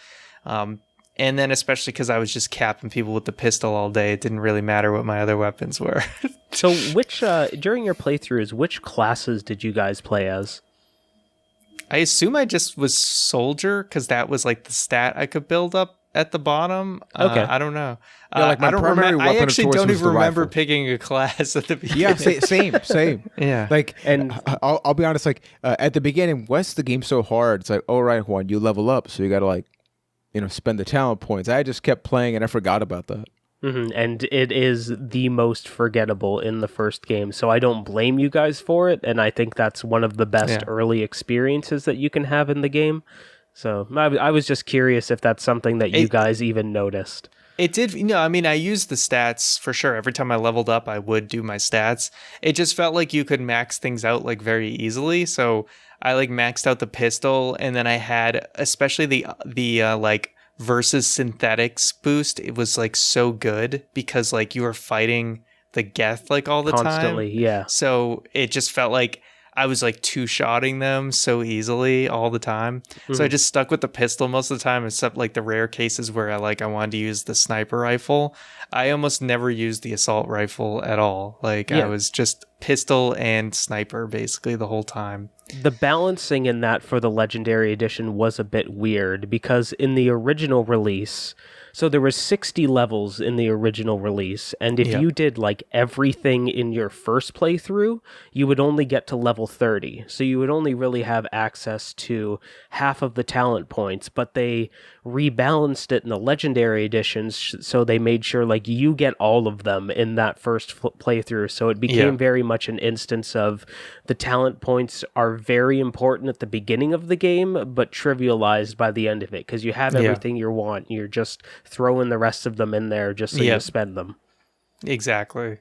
[SPEAKER 3] And then especially because I was just capping people with the pistol all day, it didn't really matter what my other weapons were.
[SPEAKER 2] So during your playthroughs, which classes did you guys play as?
[SPEAKER 3] I assume I just was soldier because that was like the stat I could build up at the bottom.
[SPEAKER 2] Okay.
[SPEAKER 3] I don't know.
[SPEAKER 1] Yeah, like my
[SPEAKER 3] I don't
[SPEAKER 1] primary
[SPEAKER 3] remember. I
[SPEAKER 1] weapon of
[SPEAKER 3] actually
[SPEAKER 1] choice
[SPEAKER 3] don't
[SPEAKER 1] was
[SPEAKER 3] even
[SPEAKER 1] the
[SPEAKER 3] remember
[SPEAKER 1] rifle.
[SPEAKER 3] picking a class at the beginning.
[SPEAKER 1] Yeah, same.
[SPEAKER 3] Yeah.
[SPEAKER 1] Like,
[SPEAKER 2] And-
[SPEAKER 1] I'll be honest. Like at the beginning, what's the game so hard? It's like, all right, Juan, you level up, so you got to like, spend the talent points. I just kept playing and I forgot about that.
[SPEAKER 2] And it is the most forgettable in the first game, so I don't blame you guys for it, and I think that's one of the best early experiences that you can have in the game. So I was just curious if that's something that you guys even noticed.
[SPEAKER 3] It did, I mean, I used the stats for sure. Every time I leveled up, I would do my stats. It just felt like you could max things out like very easily. So I like maxed out the pistol, and then I had especially the like versus synthetics boost. It was like so good because like you were fighting the Geth like all the
[SPEAKER 2] Constantly,
[SPEAKER 3] time.
[SPEAKER 2] yeah.
[SPEAKER 3] So it just felt like I was like two-shotting them so easily all the time. So I just stuck with the pistol most of the time, except like the rare cases where I wanted to use the sniper rifle. I almost never used the assault rifle at all. I was just pistol and sniper basically the whole time.
[SPEAKER 2] The balancing in that for the Legendary Edition was a bit weird because in the original release, so there was 60 levels in the original release, and if you did like everything in your first playthrough, you would only get to level 30. So you would only really have access to half of the talent points, but they rebalanced it in the Legendary Editions, so they made sure like you get all of them in that first playthrough. So it became very much an instance of the talent points are very important at the beginning of the game, but trivialized by the end of it, because you have everything you want. You're just throwing the rest of them in there just so you spend them.
[SPEAKER 3] Exactly.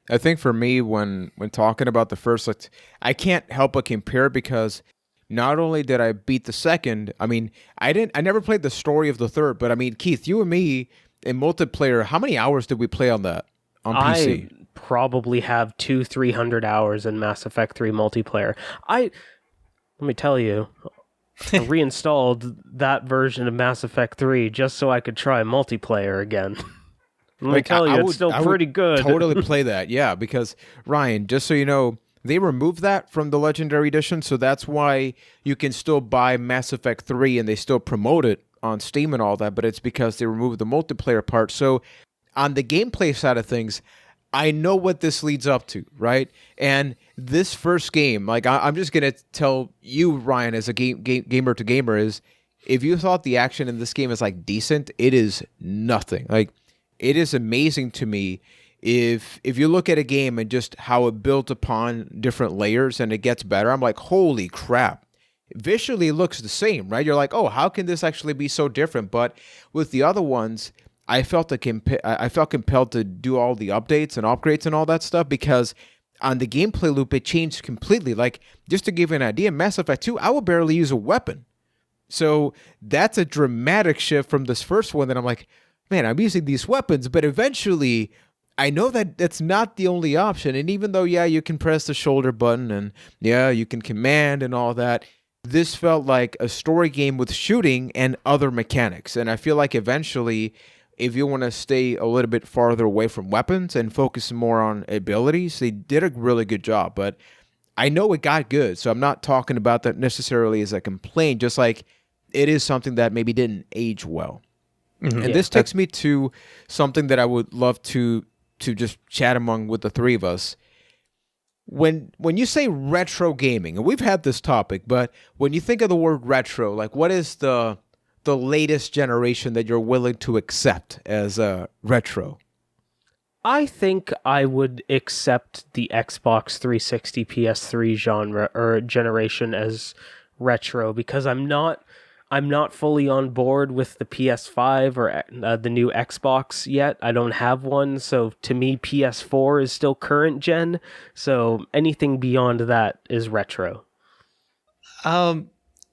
[SPEAKER 1] I think for me, when talking about the first, like, I can't help but compare because not only did I beat the second, I mean, I never played the story of the third, but I mean, Keith, you and me in multiplayer, how many hours did we play on that on PC?
[SPEAKER 2] I probably have 200-300 hours in Mass Effect 3 multiplayer. Let me tell you, I reinstalled that version of Mass Effect 3 just so I could try multiplayer again. Let me tell you, it's still pretty good.
[SPEAKER 1] Totally play that, yeah, because, Ryan, just so you know, they removed that from the Legendary Edition, so that's why you can still buy Mass Effect 3 and they still promote it on Steam and all that, but it's because they removed the multiplayer part. So on the gameplay side of things, I know what this leads up to, right? And this first game, like I'm just going to tell you, Ryan, as a gamer to gamer, is if you thought the action in this game is like decent, it is nothing. Like, it is amazing to me if you look at a game and just how it built upon different layers and it gets better. I'm like, holy crap. Visually it looks the same, right? You're like, oh, how can this actually be so different? But with the other ones, I felt compelled to do all the updates and upgrades and all that stuff because on the gameplay loop, it changed completely. Like, just to give you an idea, Mass Effect 2, I would barely use a weapon. So that's a dramatic shift from this first one that I'm like, man, I'm using these weapons, but eventually I know that that's not the only option. And even though, yeah, you can press the shoulder button and yeah, you can command and all that, this felt like a story game with shooting and other mechanics. And I feel like eventually, if you want to stay a little bit farther away from weapons and focus more on abilities, they did a really good job. But I know it got good, so I'm not talking about that necessarily as a complaint, just like it is something that maybe didn't age well. Mm-hmm. And this takes me to something that I would love to just chat among with the three of us. When you say retro gaming, and we've had this topic, but when you think of the word retro, like what is the latest generation that you're willing to accept as retro?
[SPEAKER 2] I think I would accept the Xbox 360 PS3 genre or generation as retro because I'm not fully on board with the PS5 or the new Xbox yet. I don't have one, so to me PS4 is still current gen, so anything beyond that is retro.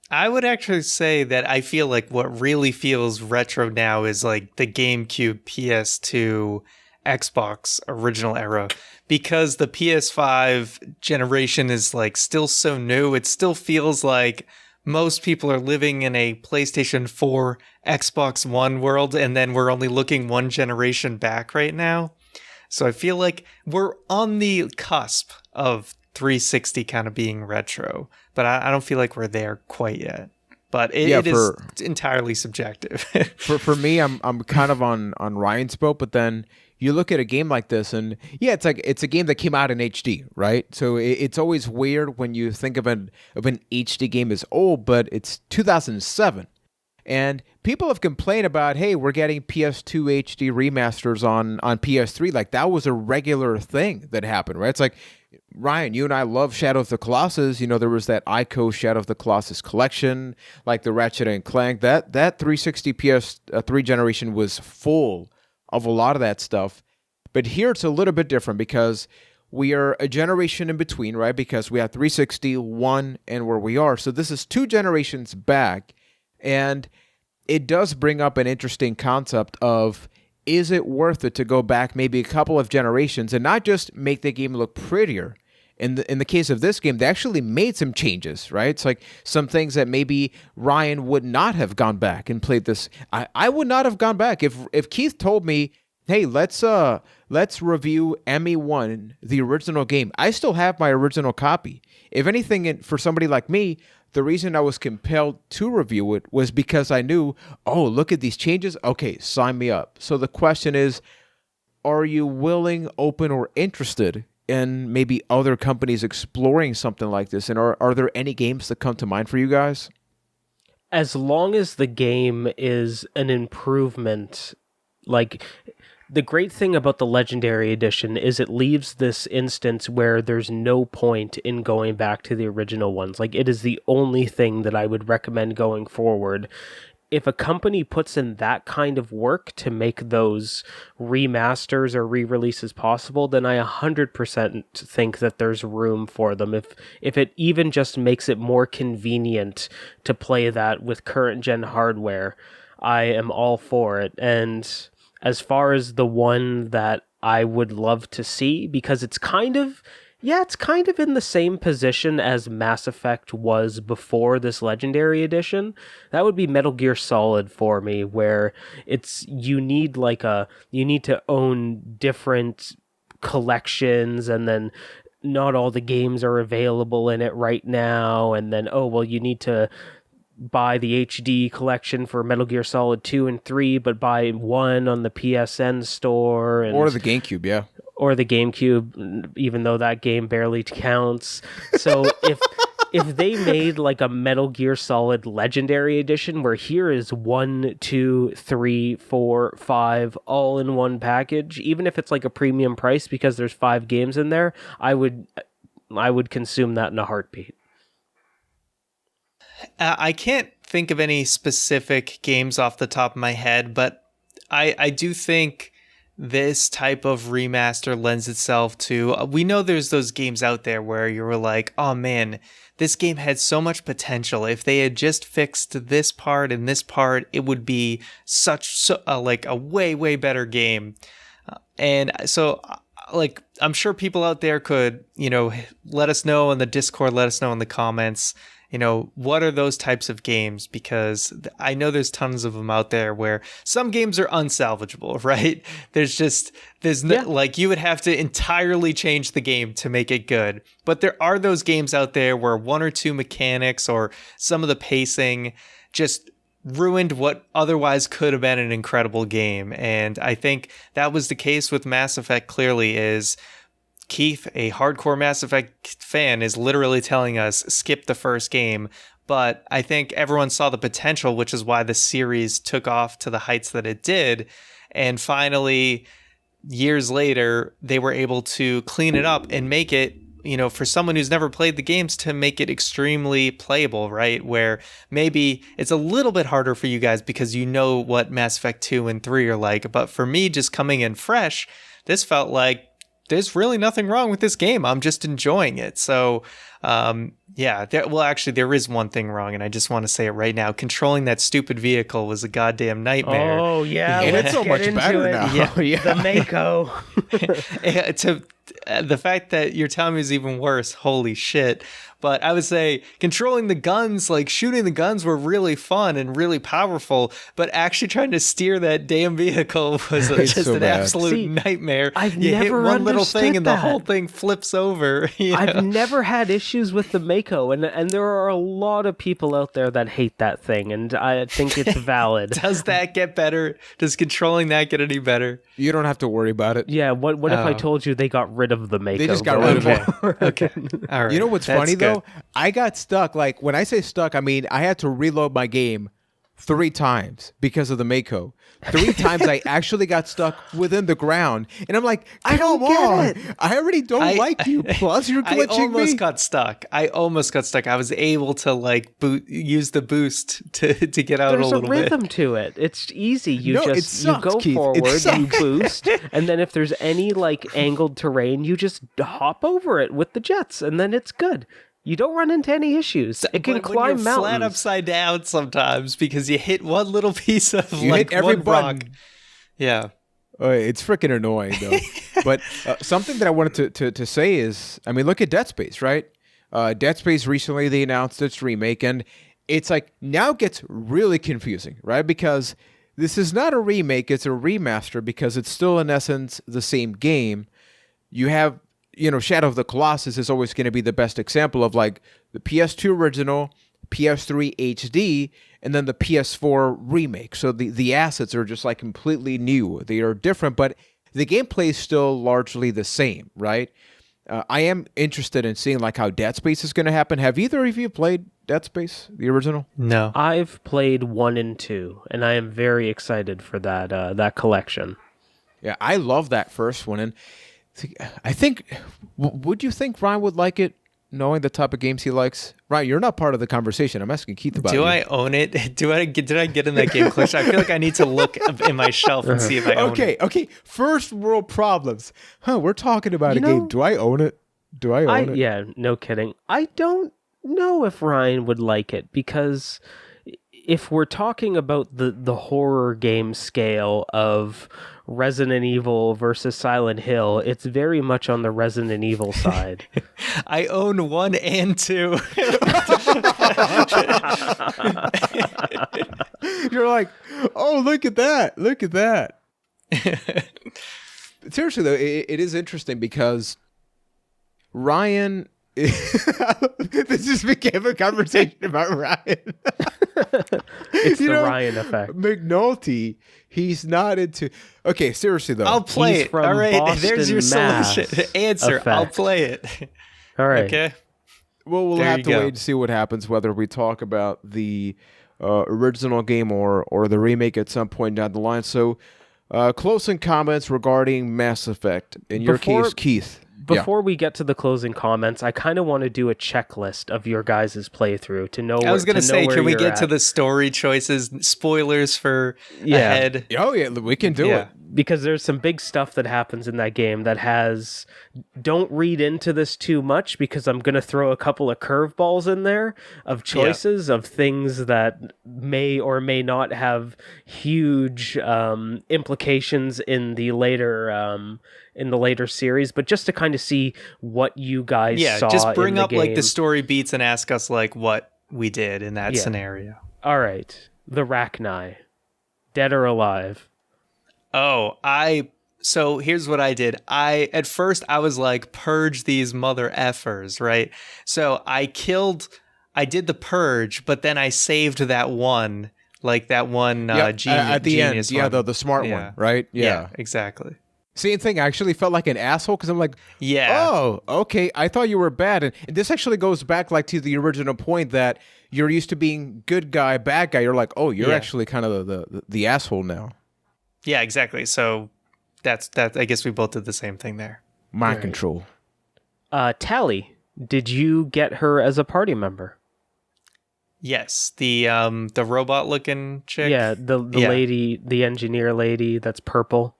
[SPEAKER 3] I would actually say that I feel like what really feels retro now is like the GameCube, PS2, Xbox original era, because the PS5 generation is like still so new. It still feels like most people are living in a PlayStation 4, Xbox One world, and then we're only looking one generation back right now. So I feel like we're on the cusp of 360 kind of being retro. but I don't feel like we're there quite yet. But it is entirely subjective.
[SPEAKER 1] for me, I'm kind of on Ryan's boat, but then you look at a game like this, and yeah, it's a game that came out in HD, right? So it's always weird when you think of an HD game as old, but it's 2007. And people have complained about, hey, we're getting PS2 HD remasters on PS3. Like, that was a regular thing that happened, right? It's like, Ryan, you and I love Shadow of the Colossus. You know, there was that ICO Shadow of the Colossus collection, like the Ratchet and Clank. That 360 PS3 generation was full of a lot of that stuff. But here it's a little bit different because we are a generation in between, right? Because we have 360, 1, and where we are. So this is 2 generations back. And it does bring up an interesting concept of, is it worth it to go back maybe a couple of generations and not just make the game look prettier? In the case of this game, they actually made some changes, right? It's like some things that maybe Ryan would not have gone back and played this. I would not have gone back if Keith told me, hey, let's review ME1, the original game. I still have my original copy. If anything, for somebody like me, the reason I was compelled to review it was because I knew, oh, look at these changes. Okay, sign me up. So the question is, are you willing, open, or interested in maybe other companies exploring something like this? And are there any games that come to mind for you guys?
[SPEAKER 2] As long as the game is an improvement, like... The great thing about the Legendary Edition is it leaves this instance where there's no point in going back to the original ones. Like, it is the only thing that I would recommend going forward. If a company puts in that kind of work to make those remasters or re-releases possible, then I 100% think that there's room for them. If it even just makes it more convenient to play that with current gen hardware, I am all for it. And as far as the one that I would love to see, because it's kind of in the same position as Mass Effect was before this Legendary Edition, that would be Metal Gear Solid for me, where you need to own different collections, and then not all the games are available in it right now, and then, you need to buy the HD collection for Metal Gear Solid 2 and 3, but buy 1 on the PSN store.
[SPEAKER 1] Or the GameCube, yeah.
[SPEAKER 2] Or the GameCube, even though that game barely counts. So if they made like a Metal Gear Solid Legendary Edition, where here is 1, 2, 3, 4, 5, all in one package, even if it's like a premium price because there's 5 games in there, I would consume that in a heartbeat.
[SPEAKER 3] I can't think of any specific games off the top of my head, but I do think this type of remaster lends itself to... we know there's those games out there where you were like, oh man, this game had so much potential. If they had just fixed this part and this part, it would be like a way, way better game. And so... like, I'm sure people out there could, let us know in the Discord, let us know in the comments, what are those types of games? Because I know there's tons of them out there where some games are unsalvageable, right? Like, you would have to entirely change the game to make it good. But there are those games out there where 1 or 2 mechanics or some of the pacing just ruined what otherwise could have been an incredible game. And I think that was the case with Mass Effect. Clearly is Keith, a hardcore Mass Effect fan, is literally telling us skip the first game. But I think everyone saw the potential, which is why the series took off to the heights that it did. And finally, years later, they were able to clean it up and make it, for someone who's never played the games, to make it extremely playable, right? Where maybe it's a little bit harder for you guys because you know what Mass Effect 2 and 3 are like. But for me, just coming in fresh, this felt like there's really nothing wrong with this game. I'm just enjoying it. So, there is one thing wrong, and I just want to say it right now. Controlling that stupid vehicle was a goddamn nightmare.
[SPEAKER 2] Oh, yeah.
[SPEAKER 1] And it's so much better now.
[SPEAKER 2] Yeah. The Mako.
[SPEAKER 3] the fact that you're telling me is even worse. Holy shit. But I would say controlling the guns, like shooting the guns were really fun and really powerful, but actually trying to steer that damn vehicle was
[SPEAKER 1] It's
[SPEAKER 3] just
[SPEAKER 1] so
[SPEAKER 3] an
[SPEAKER 1] bad.
[SPEAKER 3] absolute nightmare.
[SPEAKER 2] I've
[SPEAKER 3] you hit
[SPEAKER 2] never
[SPEAKER 3] one little thing and the
[SPEAKER 2] understood
[SPEAKER 3] whole
[SPEAKER 2] that.
[SPEAKER 3] thing flips over. you know?
[SPEAKER 2] I've never had issues with the Mako, and there are a lot of people out there that hate that thing, and I think it's valid.
[SPEAKER 3] Does that get better? Does controlling that get any better?
[SPEAKER 1] You don't have to worry about it.
[SPEAKER 2] Yeah, what if I told you they got rid of the Mako?
[SPEAKER 1] They just got
[SPEAKER 2] going
[SPEAKER 1] rid of it.
[SPEAKER 2] forward?
[SPEAKER 3] Okay. All right.
[SPEAKER 1] You know what's
[SPEAKER 3] That's
[SPEAKER 1] funny
[SPEAKER 3] good.
[SPEAKER 1] though? I got stuck. Like when I say stuck, I mean I had to reload my game 3 times because of the Mako. 3 times I actually got stuck within the ground, and I'm like, "Come on! I already don't like you. Plus, you're glitching
[SPEAKER 3] I almost
[SPEAKER 1] me."
[SPEAKER 3] got stuck. I was able to like use the boost to get out
[SPEAKER 2] There's
[SPEAKER 3] a little
[SPEAKER 2] a rhythm to it. It's easy. You
[SPEAKER 1] No, it
[SPEAKER 2] just
[SPEAKER 1] sucks,
[SPEAKER 2] you go
[SPEAKER 1] Keith. It
[SPEAKER 2] forward, you
[SPEAKER 1] sucks.
[SPEAKER 2] boost, and then if there's any like angled terrain, you just hop over it with the jets, and then it's good. You don't run into any issues. It can
[SPEAKER 3] But
[SPEAKER 2] climb
[SPEAKER 3] when you're
[SPEAKER 2] mountains.
[SPEAKER 3] flat upside down sometimes because you hit one little piece of
[SPEAKER 1] You
[SPEAKER 3] like
[SPEAKER 1] hit every
[SPEAKER 3] one rock.
[SPEAKER 1] button.
[SPEAKER 3] Yeah.
[SPEAKER 1] Oh, it's freaking annoying though. But something that I wanted to say is, I mean, look at Dead Space, right? Dead Space recently they announced its remake, and it's like now it gets really confusing, right? Because this is not a remake; it's a remaster because it's still in essence the same game. You have, Shadow of the Colossus is always going to be the best example of like the PS2 original, PS3 HD, and then the PS4 remake. So the assets are just like completely new. They are different, but the gameplay is still largely the same, right? I am interested in seeing like how Dead Space is going to happen. Have either of you played Dead Space, the original?
[SPEAKER 3] No.
[SPEAKER 2] I've played 1 and 2, and I am very excited for that collection.
[SPEAKER 1] Yeah, I love that first one, and I think, would you think Ryan would like it, knowing the type of games he likes? Ryan, you're not part of the conversation. I'm asking Keith about it.
[SPEAKER 3] Do I own it? Did I get in that game collection? I feel like I need to look in my shelf and see if I own it.
[SPEAKER 1] Okay. First world problems. We're talking about a game. Do I own it? Do I own it?
[SPEAKER 2] Yeah, no kidding. I don't know if Ryan would like it, because if we're talking about the horror game scale of Resident Evil versus Silent Hill, it's very much on the Resident Evil side.
[SPEAKER 3] I own 1 and 2.
[SPEAKER 1] You're like, oh, look at that. Look at that. Seriously, though, it is interesting because Ryan... this just became a conversation about Ryan.
[SPEAKER 2] It's the Ryan effect.
[SPEAKER 1] McNulty, he's not into... Okay, seriously, though.
[SPEAKER 3] I'll play
[SPEAKER 2] He's
[SPEAKER 3] it.
[SPEAKER 2] from
[SPEAKER 3] All right, there's your
[SPEAKER 2] Boston, Mass.
[SPEAKER 3] solution. Answer.
[SPEAKER 2] Effect.
[SPEAKER 3] I'll play it.
[SPEAKER 2] All right.
[SPEAKER 3] Okay.
[SPEAKER 1] Well, we'll
[SPEAKER 3] There
[SPEAKER 1] have
[SPEAKER 3] you
[SPEAKER 1] to
[SPEAKER 3] go.
[SPEAKER 1] wait to see what happens, whether we talk about the original game or the remake at some point down the line. So, closing comments regarding Mass Effect. In your case, Keith.
[SPEAKER 2] Before we get to the closing comments, I kind of want to do a checklist of your guys' playthrough to know.
[SPEAKER 3] I was going to say, can we get to
[SPEAKER 2] the
[SPEAKER 3] the story choices, spoilers for
[SPEAKER 2] Yeah.
[SPEAKER 3] ahead?
[SPEAKER 1] Oh, yeah, we can do
[SPEAKER 3] Yeah.
[SPEAKER 1] it.
[SPEAKER 2] because there's some big stuff that happens in that game that has, don't read into this too much, because I'm going to throw a couple of curveballs in there of choices of things that may or may not have huge implications in the later series, but just to kind of see what you guys saw.
[SPEAKER 3] Just bring
[SPEAKER 2] in the
[SPEAKER 3] up like
[SPEAKER 2] game.
[SPEAKER 3] the story beats and ask us like what we did in that scenario.
[SPEAKER 2] All right, the Rachni, dead or alive?
[SPEAKER 3] So here's what I did. At first I was like, purge these mother effers, right? So I did the purge, but then I saved that one, genius
[SPEAKER 1] at the end.
[SPEAKER 3] genius
[SPEAKER 1] Yeah,
[SPEAKER 3] one.
[SPEAKER 1] the smart one, right?
[SPEAKER 3] Yeah, exactly.
[SPEAKER 1] Same thing. I actually felt like an asshole because I'm like,
[SPEAKER 3] Yeah.
[SPEAKER 1] oh, okay. I thought you were bad. And this actually goes back like to the original point that you're used to being good guy, bad guy. You're like, oh, you're actually kind of the asshole now.
[SPEAKER 3] Yeah, exactly. So that's I guess we both did the same thing there.
[SPEAKER 1] Mind control.
[SPEAKER 2] Tally, did you get her as a party member?
[SPEAKER 3] Yes, the robot looking chick.
[SPEAKER 2] Yeah, the lady, the engineer lady that's purple.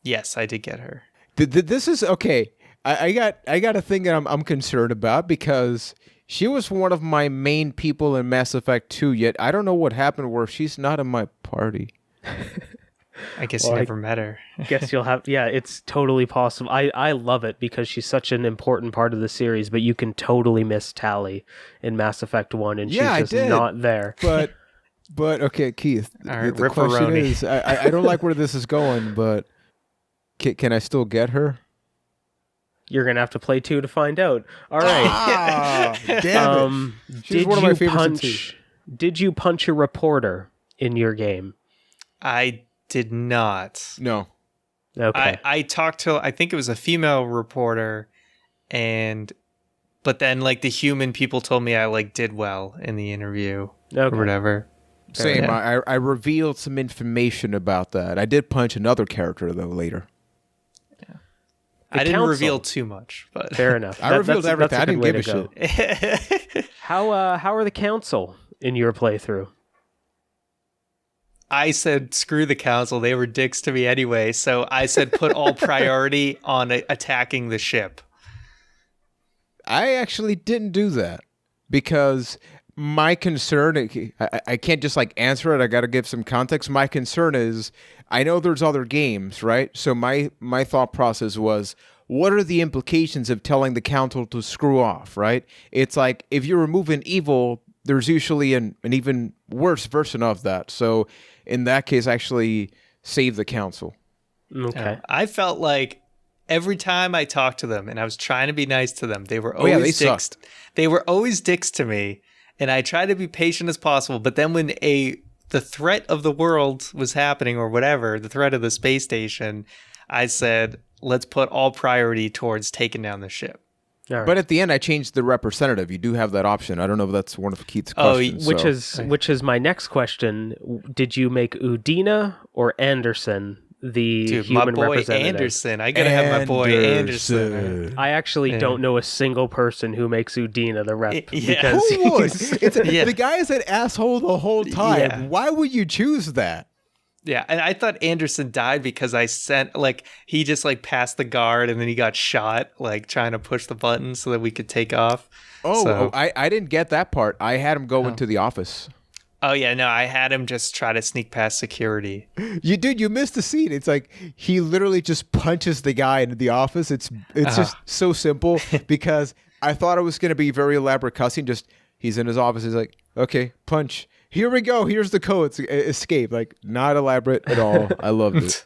[SPEAKER 3] Yes, I did get her.
[SPEAKER 1] This is okay. I got a thing that I'm concerned about because she was one of my main people in Mass Effect 2. Yet I don't know what happened where she's not in my party.
[SPEAKER 3] I guess
[SPEAKER 2] Well,
[SPEAKER 3] you never met her.
[SPEAKER 2] Guess you'll have. Yeah, it's totally possible. I love it because she's such an important part of the series. But you can totally miss Tally in Mass Effect 1, and
[SPEAKER 1] Yeah, I
[SPEAKER 2] she's just
[SPEAKER 1] did.
[SPEAKER 2] not there.
[SPEAKER 1] But okay, Keith.
[SPEAKER 3] All right,
[SPEAKER 1] The question
[SPEAKER 3] ripperoni.
[SPEAKER 1] is, I don't like where this is going, but can I still get her?
[SPEAKER 2] You're gonna have to play 2 to find out. All right.
[SPEAKER 1] Ah, damn it! She's one of my favorites in 2.
[SPEAKER 2] Did you punch a reporter in your game?
[SPEAKER 3] I did not.
[SPEAKER 1] No.
[SPEAKER 2] Okay.
[SPEAKER 3] I talked to, I think it was a female reporter, but then like the human people told me I like did well in the interview or whatever.
[SPEAKER 1] Same. I revealed some information about that. I did punch another character though later.
[SPEAKER 3] I didn't
[SPEAKER 2] council.
[SPEAKER 3] reveal too much, but
[SPEAKER 2] Fair enough.
[SPEAKER 1] I revealed everything.
[SPEAKER 2] That's
[SPEAKER 1] I didn't
[SPEAKER 2] good
[SPEAKER 1] give
[SPEAKER 2] way
[SPEAKER 1] a
[SPEAKER 2] to
[SPEAKER 1] shit.
[SPEAKER 2] go. How are the council in your playthrough?
[SPEAKER 3] I said screw the council. They were dicks to me anyway, so I said put all priority on attacking the ship.
[SPEAKER 1] I actually didn't do that because my concern, I can't just like answer it. I got to give some context. My concern is I know there's other games, right? So my thought process was, what are the implications of telling the council to screw off, right? It's like if you remove an evil, there's usually an even worse version of that. So in that case, actually save the council.
[SPEAKER 2] Okay.
[SPEAKER 3] I felt like every time I talked to them and I was trying to be nice to them, they were always
[SPEAKER 1] they
[SPEAKER 3] dicks.
[SPEAKER 1] sucked.
[SPEAKER 3] They were always dicks to me, and I tried to be patient as possible. But then when the threat of the world was happening, or whatever, the threat of the space station, I said, let's put all priority towards taking down the ship.
[SPEAKER 2] All right.
[SPEAKER 1] But at the end, I changed the representative. You do have that option. I don't know if that's one of Keith's
[SPEAKER 3] Oh,
[SPEAKER 1] questions.
[SPEAKER 2] which is my next question. Did you make Udina or Anderson the
[SPEAKER 3] Dude, my
[SPEAKER 2] human
[SPEAKER 3] boy
[SPEAKER 2] representative?
[SPEAKER 3] Anderson. I gotta have my boy Anderson.
[SPEAKER 2] I actually don't know a single person who makes Udina the rep because
[SPEAKER 1] Who would?
[SPEAKER 3] Yeah.
[SPEAKER 1] The guy is an asshole the whole time.
[SPEAKER 3] Yeah.
[SPEAKER 1] Why would you choose that?
[SPEAKER 3] Yeah, and I thought Anderson died because I sent, like, he just, like, passed the guard and then he got shot, like, trying to push the button so that we could take off.
[SPEAKER 1] I didn't get that part. I had him go into the office.
[SPEAKER 3] Oh, yeah, no, I had him just try to sneak past security.
[SPEAKER 1] You missed the scene. It's like he literally just punches the guy into the office. It's just so simple because I thought it was going to be very elaborate cussing. Just he's in his office. He's like, okay, punch. Here we go. Here's the code. Escape. Like, not elaborate at all. I loved it.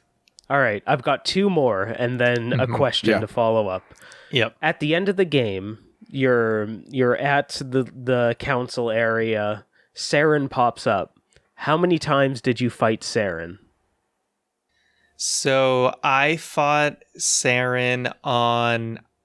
[SPEAKER 2] All right, I've got 2 more and then a question to follow up.
[SPEAKER 3] Yep.
[SPEAKER 2] At the end of the game, you're at the council area. Saren pops up. How many times did you fight Saren?
[SPEAKER 3] So I fought Saren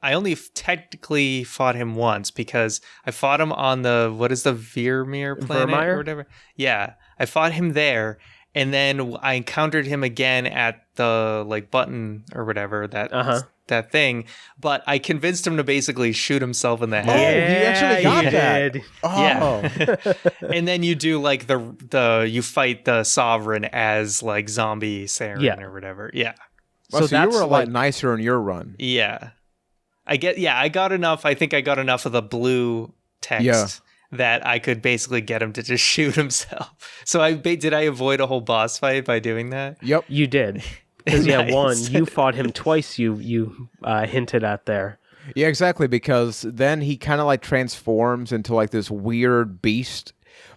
[SPEAKER 3] I only technically fought him once because I fought him on what is the Vermeer planet
[SPEAKER 2] Vermeer?
[SPEAKER 3] or whatever? Yeah, I fought him there, and then I encountered him again at the like button or whatever that thing. But I convinced him to basically shoot himself in the head.
[SPEAKER 1] He actually got that.
[SPEAKER 2] Did.
[SPEAKER 1] Oh.
[SPEAKER 3] Yeah. And then you do like you fight the Sovereign as like zombie Saren or whatever. Yeah.
[SPEAKER 1] Well, so you were a lot
[SPEAKER 2] like-
[SPEAKER 1] nicer in your run.
[SPEAKER 3] Yeah. I got enough. I think I got enough of the blue text that I could basically get him to just shoot himself. So did I avoid a whole boss fight by doing that?
[SPEAKER 1] Yep.
[SPEAKER 2] You did. Because
[SPEAKER 3] Nice.
[SPEAKER 2] you fought him twice. You hinted at there.
[SPEAKER 1] Yeah, exactly. Because then he kind of like transforms into like this weird beast.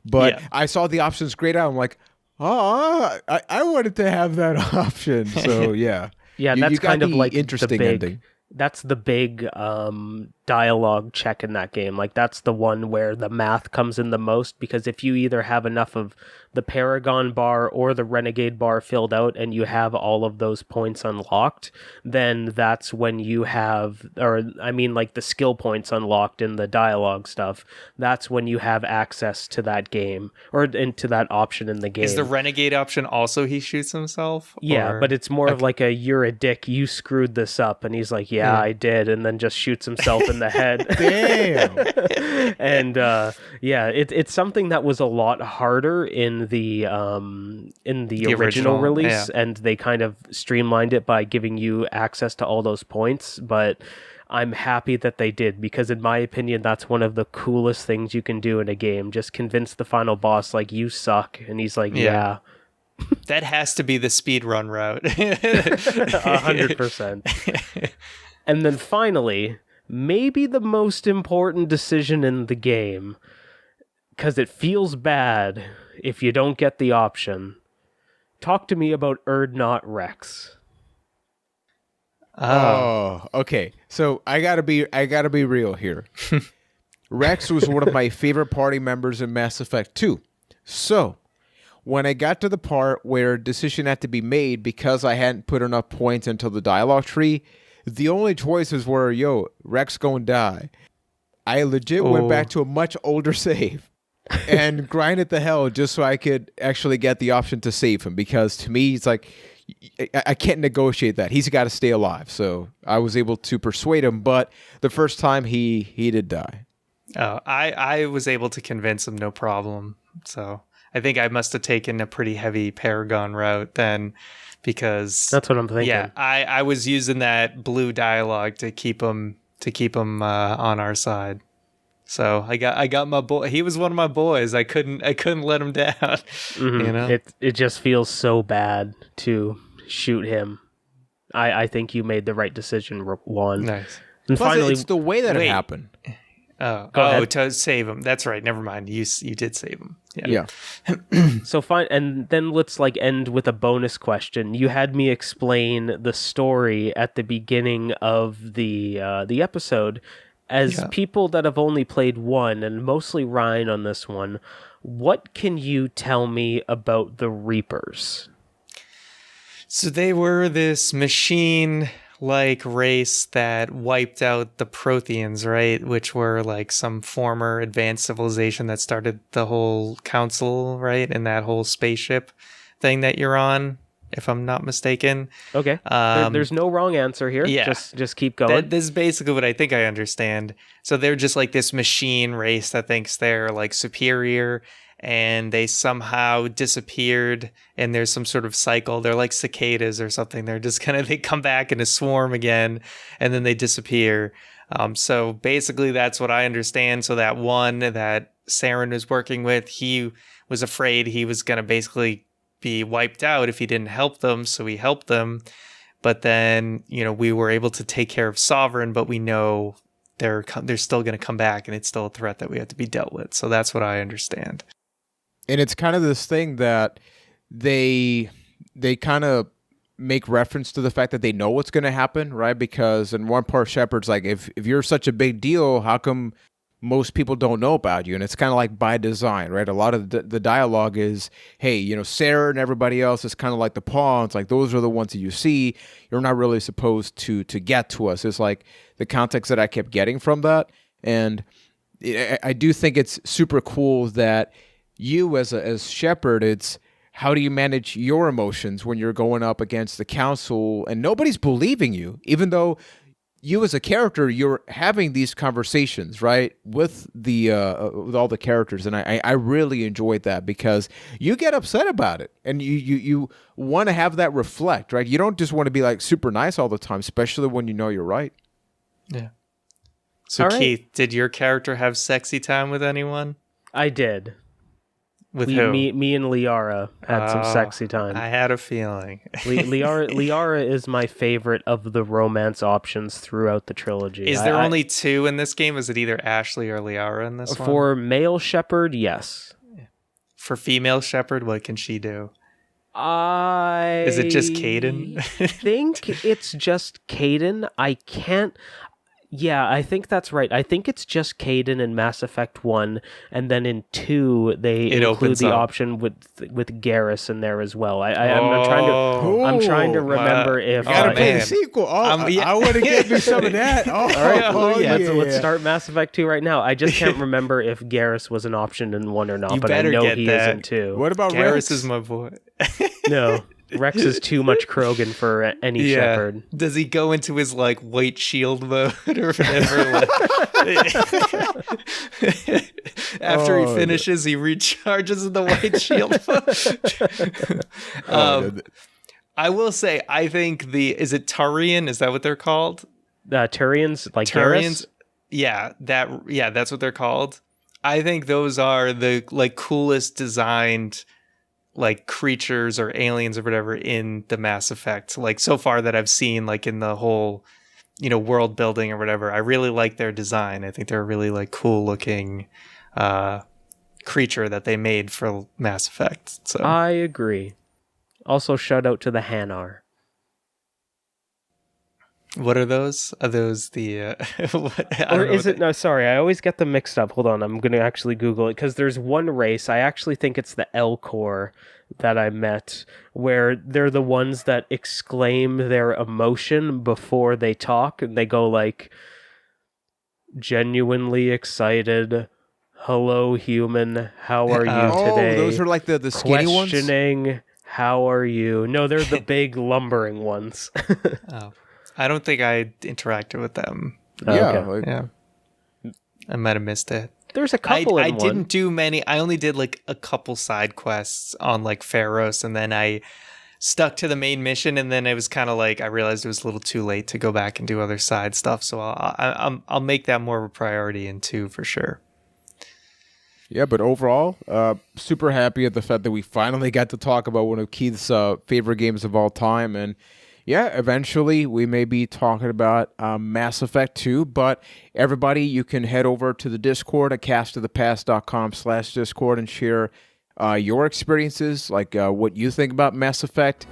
[SPEAKER 1] But I saw the options grayed out. I'm like, I wanted to have that option. So yeah.
[SPEAKER 2] Yeah,
[SPEAKER 1] You
[SPEAKER 2] that's
[SPEAKER 1] got
[SPEAKER 2] kind of
[SPEAKER 1] the
[SPEAKER 2] like
[SPEAKER 1] interesting
[SPEAKER 2] the big,
[SPEAKER 1] ending.
[SPEAKER 2] That's the big dialogue check in that game. Like that's the one where the math comes in the most, because if you either have enough of the Paragon bar or the Renegade bar filled out and you have all of those points unlocked, then that's when you have, or I mean like the skill points unlocked in the dialogue stuff, that's when you have access to that game or into that option in the game.
[SPEAKER 3] Is the Renegade option also he shoots himself?
[SPEAKER 2] Yeah,
[SPEAKER 3] or-
[SPEAKER 2] but it's more of like a you're a dick, you screwed this up, and he's like, yeah, I did, and then just shoots himself in the head.
[SPEAKER 1] Damn.
[SPEAKER 2] And it's something that was a lot harder in the original release, and they kind of streamlined it by giving you access to all those points. But I'm happy that they did, because in my opinion, that's one of the coolest things you can do in a game. Just convince the final boss like you suck, and he's like, yeah.
[SPEAKER 3] That has to be the speed run route.
[SPEAKER 2] 100%. And then finally, maybe the most important decision in the game, because it feels bad if you don't get the option. Talk to me about Erdnot Rex.
[SPEAKER 1] Oh, okay. So I gotta be real here. Rex was one of my favorite party members in Mass Effect 2. So when I got to the part where a decision had to be made because I hadn't put enough points into the dialogue tree, the only choices were, Rex gonna die. I legit went back to a much older save and grinded the hell just so I could actually get the option to save him, because to me, it's like, I can't negotiate that. He's got to stay alive. So I was able to persuade him, but the first time he did die.
[SPEAKER 3] Oh, I was able to convince him, no problem. So I think I must have taken a pretty heavy Paragon route then, because
[SPEAKER 2] that's what I'm thinking.
[SPEAKER 3] Yeah, I was using that blue dialogue to keep him on our side. So I got my boy. He was one of my boys. I couldn't let him down.
[SPEAKER 2] Mm-hmm.
[SPEAKER 3] You know,
[SPEAKER 2] it just feels so bad to shoot him. I think you made the right decision, Juan.
[SPEAKER 3] Nice.
[SPEAKER 2] And
[SPEAKER 1] Plus,
[SPEAKER 2] finally,
[SPEAKER 1] it's the way that it happened.
[SPEAKER 3] Go ahead. To save him. That's right. Never mind. You did save him.
[SPEAKER 1] Yeah.
[SPEAKER 2] So fine, and then let's end with a bonus question. You had me explain the story at the beginning of the episode. As people that have only played one, and mostly Ryan on this one, what can you tell me about the Reapers?
[SPEAKER 3] So they were this machine-like race that wiped out the Protheans, right? Which were like some former advanced civilization that started the whole council, right? And that whole spaceship thing that you're on, if I'm not mistaken.
[SPEAKER 2] Okay. There's no wrong answer here.
[SPEAKER 3] Yeah.
[SPEAKER 2] Just keep going.
[SPEAKER 3] This is basically what I think I understand. So they're just like this machine race that thinks they're like superior, and they somehow disappeared, and there's some sort of cycle. They're like cicadas or something. They're just they come back in a swarm again, and then they disappear. So basically that's what I understand. So that one that Saren was working with, he was afraid he was going to basically be wiped out if he didn't help them, so he helped them. But then, we were able to take care of Sovereign, but we know they're still going to come back, and it's still a threat that we have to be dealt with. So that's what I understand.
[SPEAKER 1] And it's kind of this thing that they kind of make reference to the fact that they know what's going to happen, right? Because in one part, Shepard's like, if you're such a big deal, how come most people don't know about you? And it's kind of like by design, right? A lot of the dialogue is, hey, Sarah and everybody else is kind of like the pawns. Like, those are the ones that you see. You're not really supposed to get to us. It's like the context that I kept getting from that. And I do think it's super cool that you as Shepard, it's how do you manage your emotions when you're going up against the council and nobody's believing you, even though you as a character, you're having these conversations, right, with with all the characters. And I really enjoyed that, because you get upset about it and you want to have that reflect, right? You don't just want to be like super nice all the time, especially when you know you're right.
[SPEAKER 3] Yeah. So all Keith, right. Did your character have sexy time with anyone?
[SPEAKER 2] I did.
[SPEAKER 3] With who?
[SPEAKER 2] Me and Liara had some sexy time.
[SPEAKER 3] I had a feeling.
[SPEAKER 2] Liara is my favorite of the romance options throughout the trilogy.
[SPEAKER 3] Is there only two in this game? Is it either Ashley or Liara in this one?
[SPEAKER 2] For male Shepard, yes.
[SPEAKER 3] For female Shepard, what can she do?
[SPEAKER 2] Is
[SPEAKER 3] it just Kaidan?
[SPEAKER 2] I think it's just Kaidan. I can't... Yeah, I think that's right. I think it's just Kaidan in Mass Effect 1, and then in 2 they include the option with Garrus in there as well. I'm trying to remember if
[SPEAKER 1] you gotta play the sequel. I want to get me some of that. All right,
[SPEAKER 2] let's start Mass Effect 2 right now. I just can't remember if Garrus was an option in 1 or not, but I know he is in 2.
[SPEAKER 1] What about
[SPEAKER 3] Garrus?
[SPEAKER 1] Rex?
[SPEAKER 3] Is my boy.
[SPEAKER 2] No. Rex is too much Krogan for any Shepard.
[SPEAKER 3] Does he go into his white shield mode or whatever? After he finishes, he recharges in the white shield mode. I will say, I think is it Turian? Is that what they're called?
[SPEAKER 2] Turians, like Turians.
[SPEAKER 3] Yeah, that's what they're called. I think those are the coolest designed like creatures or aliens or whatever in the Mass Effect. Like so far that I've seen, like in the whole, world building or whatever, I really like their design. I think they're a really like cool looking creature that they made for Mass Effect. So
[SPEAKER 2] I agree. Also, shout out to the Hanar.
[SPEAKER 3] what are those? Are those the
[SPEAKER 2] or is it no, sorry, I always get them mixed up. Hold on, I'm gonna actually Google it, because there's one race, I actually think it's the L Corps that I met, where they're the ones that exclaim their emotion before they talk, and they go like, genuinely excited, hello human, how are you today?
[SPEAKER 1] Oh, those are like the skinny ones?
[SPEAKER 2] Questioning, how are you? No, they're the big lumbering ones.
[SPEAKER 3] Oh. I don't think I interacted with them.
[SPEAKER 1] Yeah.
[SPEAKER 2] Okay.
[SPEAKER 3] Yeah. I might have missed it.
[SPEAKER 2] There's a couple
[SPEAKER 3] I didn't do many. I only did like a couple side quests on like Pharos, and then I stuck to the main mission, and then it was kind of like I realized it was a little too late to go back and do other side stuff. So I'll make that more of a priority in 2 for sure.
[SPEAKER 1] Yeah, but overall, super happy at the fact that we finally got to talk about one of Keith's favorite games of all time. And yeah, eventually we may be talking about Mass Effect 2, but everybody, you can head over to the Discord at castofthepast.com/Discord and share your experiences, like what you think about Mass Effect.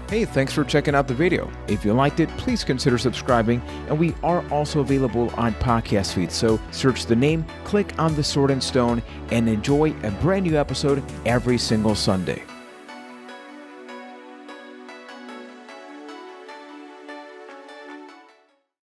[SPEAKER 1] Hey, thanks for checking out the video. If you liked it, please consider subscribing, and we are also available on podcast feeds, so search the name, click on the Sword and Stone, and enjoy a brand new episode every single Sunday.